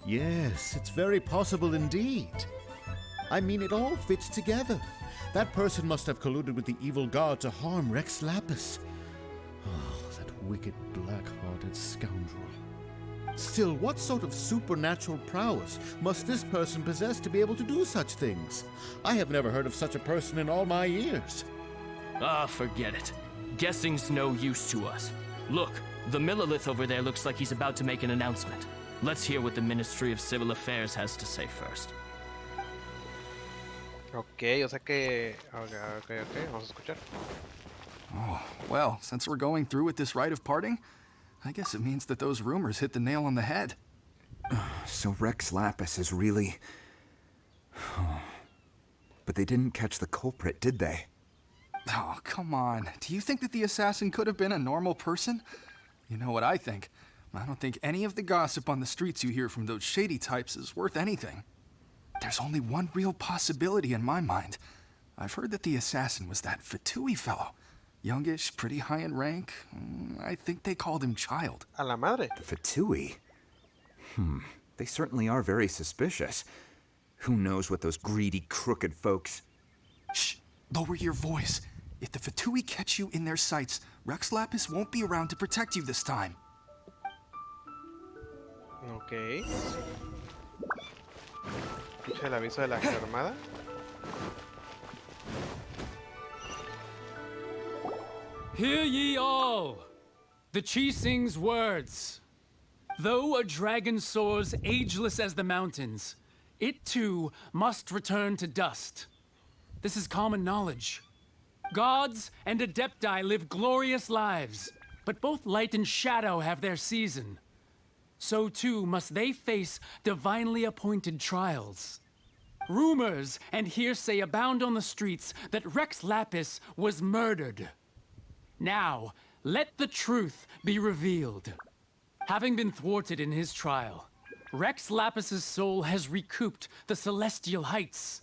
Yes, it's very possible indeed. I mean, it all fits together. That person must have colluded with the evil god to harm Rex Lapis. Oh, that wicked, black-hearted scoundrel. Still, what sort of supernatural prowess must this person possess to be able to do such things? I have never heard of such a person in all my years. Ah, forget it. Guessing's no use to us. Look, the Millilith over there looks like he's about to make an announcement. Let's hear what the Ministry of Civil Affairs has to say first. Ok, o sea que... Ok, vamos a escuchar. Oh, well, since we're going through with this rite of parting, I guess it means that those rumors hit the nail on the head. So Rex Lapis is really... But they didn't catch the culprit, did they? Oh, come on. Do you think that the assassin could have been a normal person? You know what I think. I don't think any of the gossip on the streets you hear from those shady types is worth anything. There's only one real possibility in my mind. I've heard that the assassin was that Fatui fellow. Youngish, pretty high in rank. I think they called him Child. A la madre. The Fatui? They certainly are very suspicious. Who knows what those greedy, crooked folks... Shh! Lower your voice. If the Fatui catch you in their sights, Rex Lapis won't be around to protect you this time. Ok. Escucha el aviso de la armada. Hear ye all! The Chi sings words. Though a dragon soars ageless as the mountains, it too must return to dust. This is common knowledge. Gods and Adepti live glorious lives, but both light and shadow have their season. So too must they face divinely appointed trials. Rumors and hearsay abound on the streets that Rex Lapis was murdered. Now, let the truth be revealed. Having been thwarted in his trial, Rex Lapis's soul has recouped the celestial heights.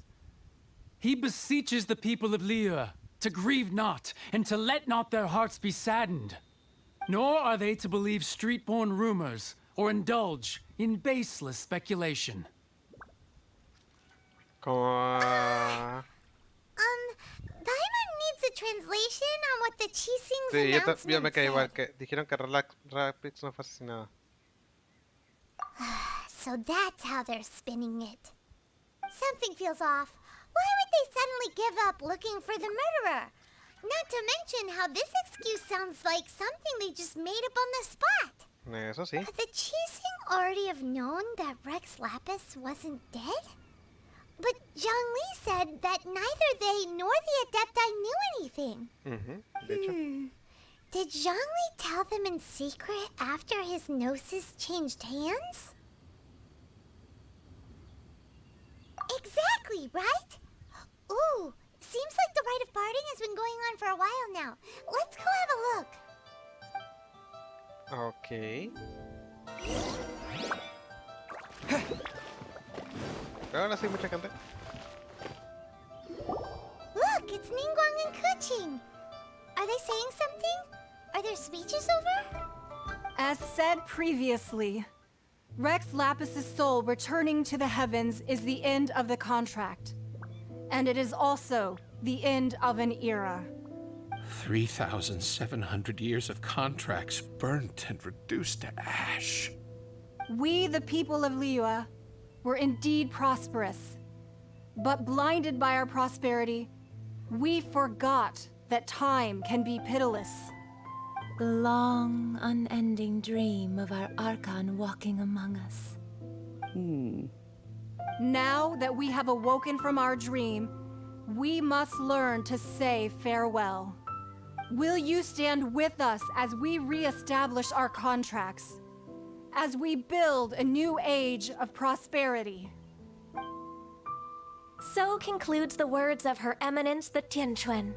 He beseeches the people of Liyue to grieve not and to let not their hearts be saddened. Nor are they to believe street-born rumors or indulge in baseless speculation. Diamond needs a translation on what the Chi Sings Sí, announcement yo me quedé igual, said. que dijeron que Rapix no fue asesinado. So that's how they're spinning it. Something feels off. Why would they suddenly give up looking for the murderer? Not to mention how this excuse sounds like something they just made up on the spot. Eso sí. Could the Chi Sing already have known that Rex Lapis wasn't dead? But Zhongli said that neither they nor the Adepti knew anything. De hecho. Did Zhongli tell them in secret after his gnosis changed hands? Exactly, right? Ooh, seems like the rite of parting has been going on for a while now. Let's go have a look. Ok. Ahora sí, mucha gente. Look, it's Ningguang and Keqing. Are they saying something? Are their speeches over? As said previously, Rex Lapis's soul returning to the heavens is the end of the contract. And it is also the end of an era. 3,700 years of contracts burnt and reduced to ash. We, the people of Liyue, were indeed prosperous. But blinded by our prosperity, we forgot that time can be pitiless. The long, unending dream of our Archon walking among us. Now that we have awoken from our dream, we must learn to say farewell. Will you stand with us as we re-establish our contracts? As we build a new age of prosperity? So concludes the words of Her Eminence the Tianquan.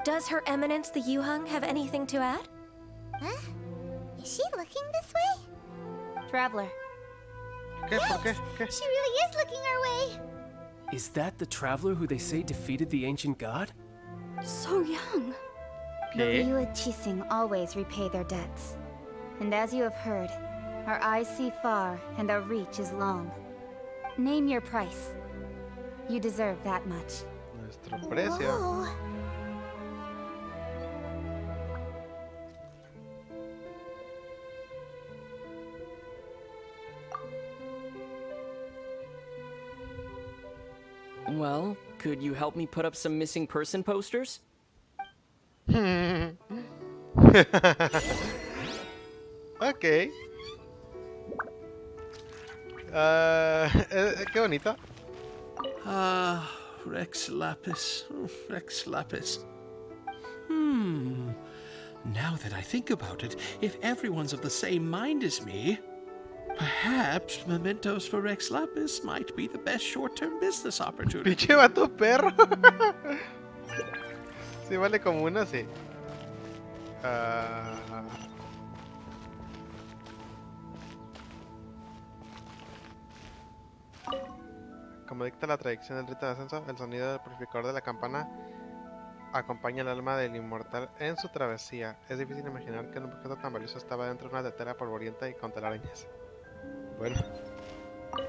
Does Her Eminence the Yuheng have anything to add? Huh? Is she looking this way? Traveler. ¿Qué? ¿Por qué? ¿Qué? She really is looking our way. Is that the traveler who they say defeated the ancient god? So young. The Liu Qixing always repay their debts. And as you have heard, our eyes see far and our reach is long. Name your price. You deserve that much. Nuestro precio. Whoa. Well, could you help me put up some missing person posters? Ok. Qué bonito. Ah, Rex Lapis. Oh, Rex Lapis. Now that I think about it, if everyone's of the same mind as me, perhaps mementos for Rex Lapis might be the best short-term business opportunity. Pinche vato perro. Sí, vale como uno, sí. Como dicta la tradición del rito de ascenso, el sonido del purificador de la campana acompaña el alma del inmortal en su travesía. Es difícil imaginar que un objeto tan valioso estaba dentro de una tetera polvorienta y con telarañas. Bueno.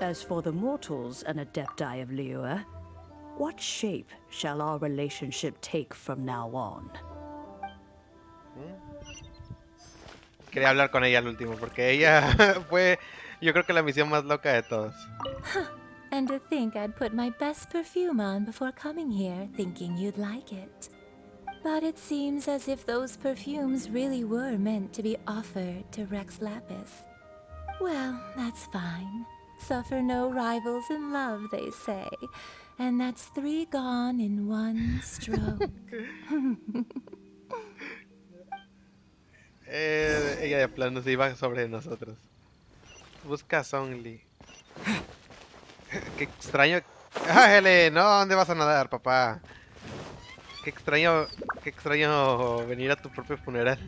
As for the mortals and adepti of Liu, what shape shall our relationship take from now on? Quería hablar con ella al último, porque ella fue, yo creo que la misión más loca de todos. And to think I'd put my best perfume on before coming here, thinking you'd like it. But it seems as if those perfumes really were meant to be offered to Rex Lapis. Well, that's fine. Suffer no rivals in love, they say. And that's 3 gone in 1 stroke. Ella de plano se iba sobre nosotros. Busca a Songli. Qué extraño. ¡Ájale! No, ¿dónde vas a nadar, papá? Qué extraño venir a tu propio funeral.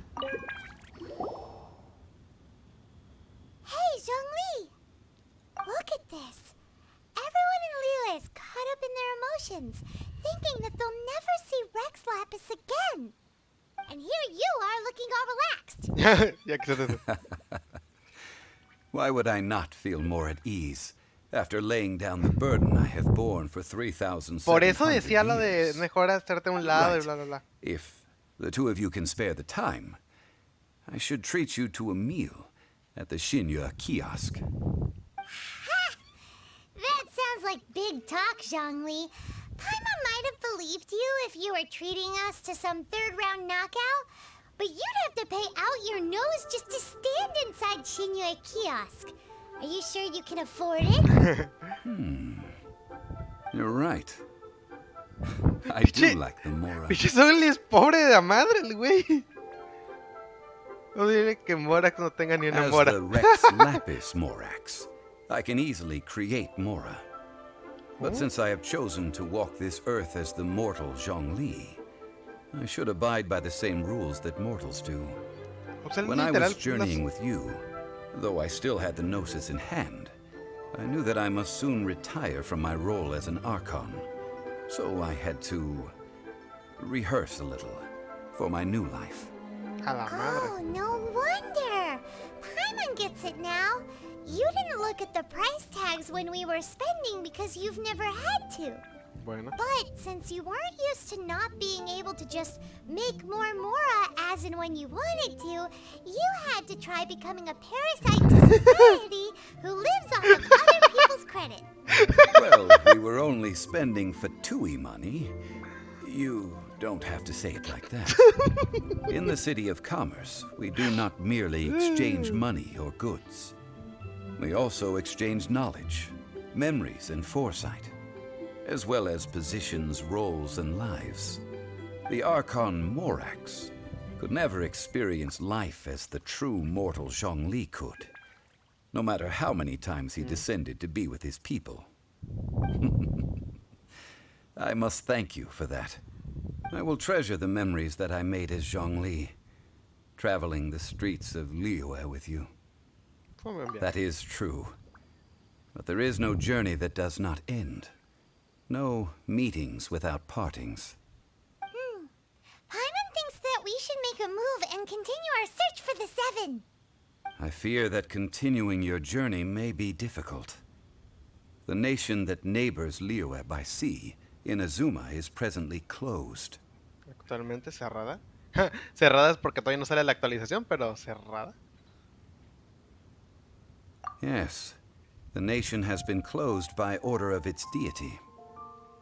Hey, Zhongli! Look at this. Everyone in Liu is caught up in their emotions, thinking that they'll never see Rex Lapis again. And here you are looking all relaxed. Why would I not feel more at ease after laying down the burden I have borne for 3,700 Por eso decía lo de years? mejor hacerte a un lado Right. y bla bla bla. If the two of you can spare the time, I should treat you to a meal at the Shinya kiosk. That sounds like big talk, Zhongli. Paimon might have believed you if you were treating us to some third-round knockout, but you'd have to pay out your nose just to stand inside Shinya kiosk. Are you sure you can afford it? You're right. I do like the Mora. Pinche Songli es pobre de la madre, el güey. No diré que Morax no tenga ni una As mora. the Rex Lapis Morax, I can easily create Mora. But since I have chosen to walk this earth as the mortal Zhongli, I should abide by the same rules that mortals do. When I was journeying with you, though I still had the Gnosis in hand, I knew that I must soon retire from my role as an Archon. So I had to rehearse a little for my new life. Oh, no wonder. Paimon gets it now. You didn't look at the price tags when we were spending because you've never had to. Bueno. But since you weren't used to not being able to just make more Mora as and when you wanted to, you had to try becoming a parasite to society who lives off of other people's credit. Well, we were only spending Fatui money. You don't have to say it like that. In the City of Commerce, we do not merely exchange money or goods. We also exchange knowledge, memories and foresight, as well as positions, roles, and lives. The Archon Morax could never experience life as the true mortal Zhongli could, no matter how many times he descended to be with his people. I must thank you for that. I will treasure the memories that I made as Zhongli, traveling the streets of Liyue with you. That is true. But there is no journey that does not end. No meetings without partings. Paimon thinks that we should make a move and continue our search for the Seven. I fear that continuing your journey may be difficult. The nation that neighbors Liyue by sea, Inazuma, is presently closed. Actualmente cerrada. Cerrada es porque todavía no sale la actualización, pero cerrada. Yes, the nation has been closed by order of its deity,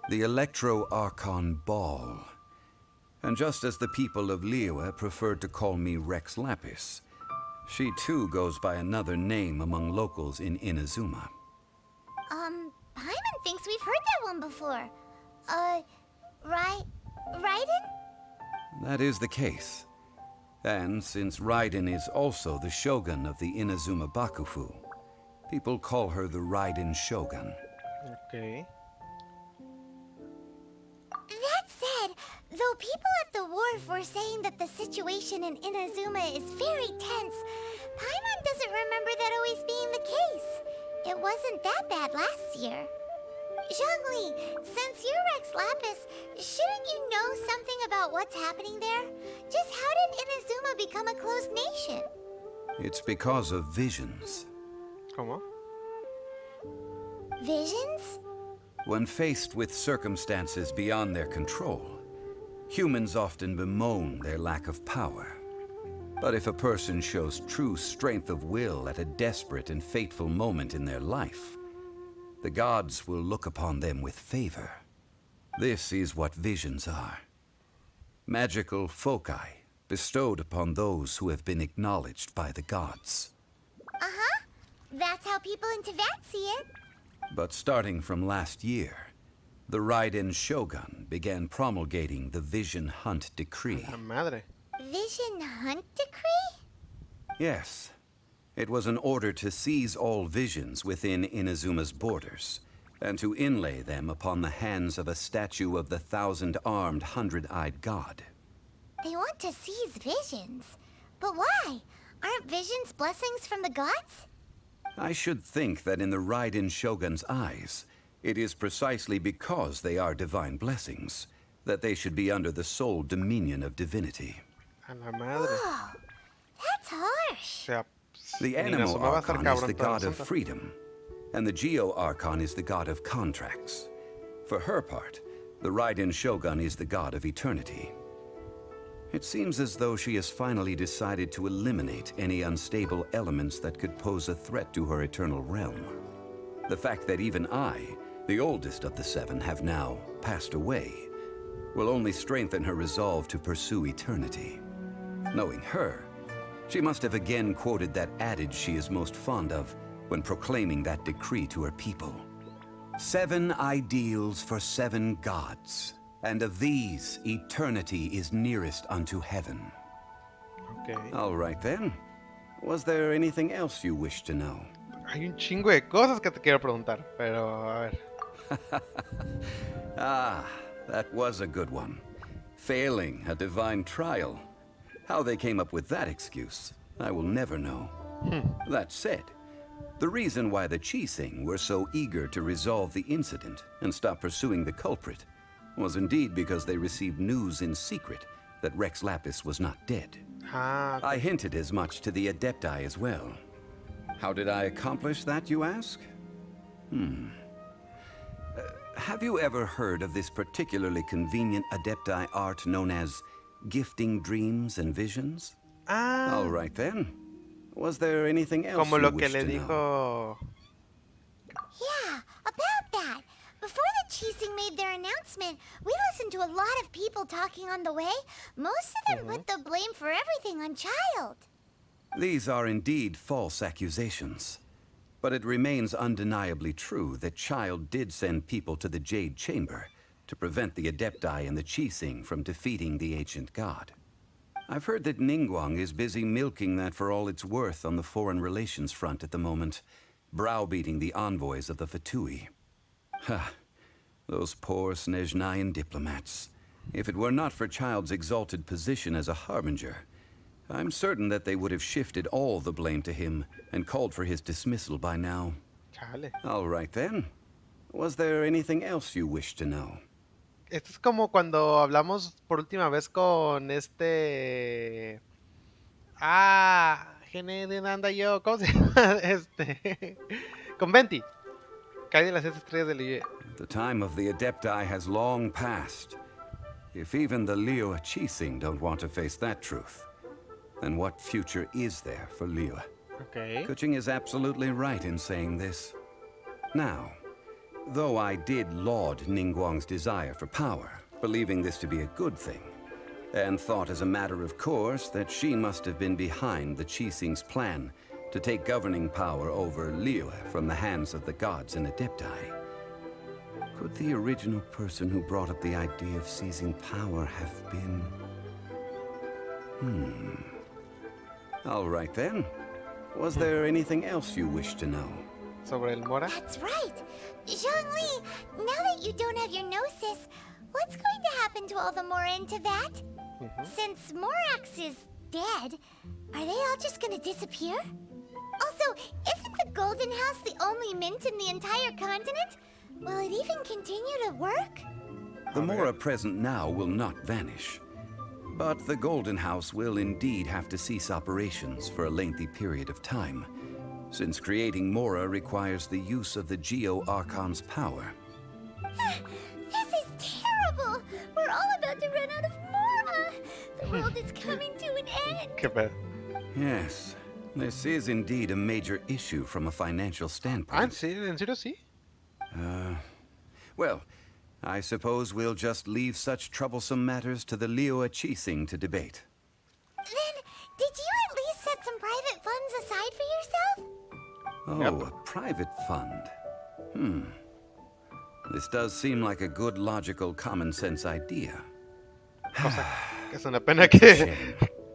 the Electro-Archon Ball. And just as the people of Liyue preferred to call me Rex Lapis, she too goes by another name among locals in Inazuma. Paimon thinks we've heard that one before. Raiden? That is the case. And since Raiden is also the shogun of the Inazuma Bakufu, people call her the Raiden Shogun. Okay. That said, though people at the wharf were saying that the situation in Inazuma is very tense, Paimon doesn't remember that always being the case. It wasn't that bad last year. Zhongli, since you're Rex Lapis, shouldn't you know something about what's happening there? Just how did Inazuma become a closed nation? It's because of visions. ¿Cómo? Visions? When faced with circumstances beyond their control, humans often bemoan their lack of power. But if a person shows true strength of will at a desperate and fateful moment in their life, the gods will look upon them with favor. This is what visions are. Magical foci bestowed upon those who have been acknowledged by the gods. Uh-huh. That's how people in Teyvat see it. But starting from last year, the Raiden Shogun began promulgating the Vision Hunt Decree. La madre. Vision Hunt Decree? Yes. It was an order to seize all visions within Inazuma's borders, and to inlay them upon the hands of a statue of the 1,000-armed, 100-eyed god. They want to seize visions. But why? Aren't visions blessings from the gods? I should think that in the Raiden Shogun's eyes, it is precisely because they are divine blessings that they should be under the sole dominion of divinity. A la madre. Whoa, that's harsh. The Animal Archon is the god of freedom, and the Geo Archon is the god of contracts. For her part, the Raiden Shogun is the god of eternity. It seems as though she has finally decided to eliminate any unstable elements that could pose a threat to her eternal realm. The fact that even I, the oldest of the seven, have now passed away, will only strengthen her resolve to pursue eternity. Knowing her, she must have again quoted that adage she is most fond of when proclaiming that decree to her people. 7 ideals for 7 gods, and of these, eternity is nearest unto heaven. Okay. All right then. Was there anything else you wish to know? Hay un chingo de cosas que te quiero preguntar, pero a ver. Ah, that was a good one. Failing a divine trial. How they came up with that excuse, I will never know. That said, the reason why the Qixing were so eager to resolve the incident and stop pursuing the culprit was indeed because they received news in secret that Rex Lapis was not dead. I hinted as much to the Adepti as well. How did I accomplish that, you ask? Have you ever heard of this particularly convenient Adepti art known as gifting dreams and visions? All right then. Was there anything else Como you lo que wished le to know? dijo. Yeah, about that. Before the Qixing made their announcement, we listened to a lot of people talking on the way. Most of them put the blame for everything on Child. These are indeed false accusations. But it remains undeniably true that Child did send people to the Jade Chamber to prevent the Adepti and the Qixing from defeating the ancient god. I've heard that Ningguang is busy milking that for all it's worth on the foreign relations front at the moment, browbeating the envoys of the Fatui. Ha! Those poor Snezhnayan diplomats. If it were not for Child's exalted position as a harbinger, I'm certain that they would have shifted all the blame to him and called for his dismissal by now. Chale. All right then. Was there anything else you wish to know? Esto es como cuando hablamos por última vez con Gene anda yo, ¿cómo se llama? Con Venti. Cae de las 7 estrellas del Liyue. The time of the Adepti has long passed. If even the Liyue Qixing don't want to face that truth, then what future is there for Liyue? Okay. Kuching is absolutely right in saying this. Now, though I did laud Ningguang's desire for power, believing this to be a good thing, and thought as a matter of course that she must have been behind the Qixing's plan to take governing power over Liyue from the hands of the gods and Adepti, could the original person who brought up the idea of seizing power have been... All right then. Was there anything else you wish to know? Sobre el Mora? That's right. Zhongli, now that you don't have your gnosis, what's going to happen to all the Mora in Teyvat? Since Morax is dead, are they all just gonna disappear? Also, isn't the Golden House the only mint in the entire continent? Will it even continue to work? The Mora present now will not vanish. But the Golden House will indeed have to cease operations for a lengthy period of time, since creating Mora requires the use of the Geo-Archon's power. This is terrible! We're all about to run out of Mora! The world is coming to an end! Qué pedo. Yes, this is indeed a major issue from a financial standpoint. ¿En serio sí? Well, I suppose we'll just leave such troublesome matters to the Liyue Qixing to debate. Then, did you at least set some private funds aside for yourself? Oh, a private fund. This does seem like a good, logical, common-sense idea. Es una pena que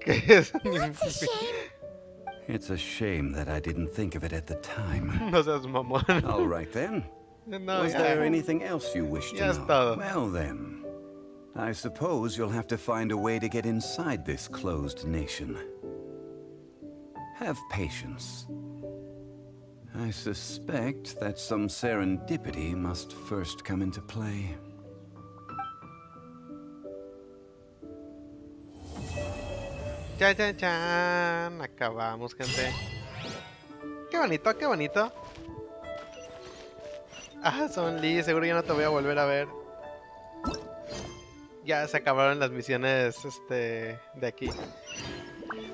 es... What's a shame? It's a shame that I didn't think of it at the time. No seas mamón. All right then. No, Was there anything else you wish to know? Todo. Well then, I suppose you'll have to find a way to get inside this closed nation. Have patience. I suspect that some serendipity must first come into play. Chan, chan, chan. Acabamos, gente. Qué bonito, qué bonito. Son Lee, seguro ya no te voy a volver a ver. Ya se acabaron las misiones de aquí.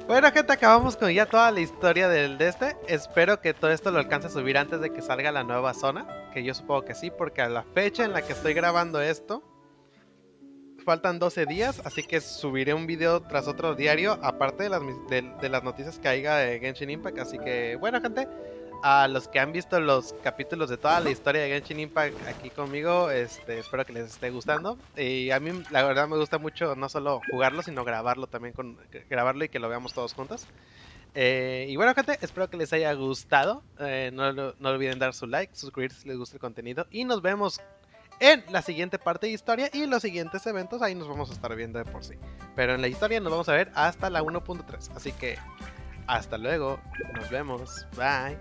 Bueno, gente, acabamos con ya toda la historia del de este. Espero que todo esto lo alcance a subir antes de que salga la nueva zona, que yo supongo que sí, porque a la fecha en la que estoy grabando esto faltan 12 días, así que subiré un video tras otro diario, aparte de las noticias que haya de Genshin Impact. Así que, bueno, gente, a los que han visto los capítulos de toda la historia de Genshin Impact aquí conmigo, espero que les esté gustando. Y a mí, la verdad, me gusta mucho no solo jugarlo, sino grabarlo también, grabarlo y que lo veamos todos juntos. Y bueno, gente, espero que les haya gustado. No olviden dar su like, suscribirse si les gusta el contenido. Y nos vemos en la siguiente parte de historia y los siguientes eventos. Ahí nos vamos a estar viendo de por sí. Pero en la historia nos vamos a ver hasta la 1.3. Así que hasta luego. Nos vemos. Bye.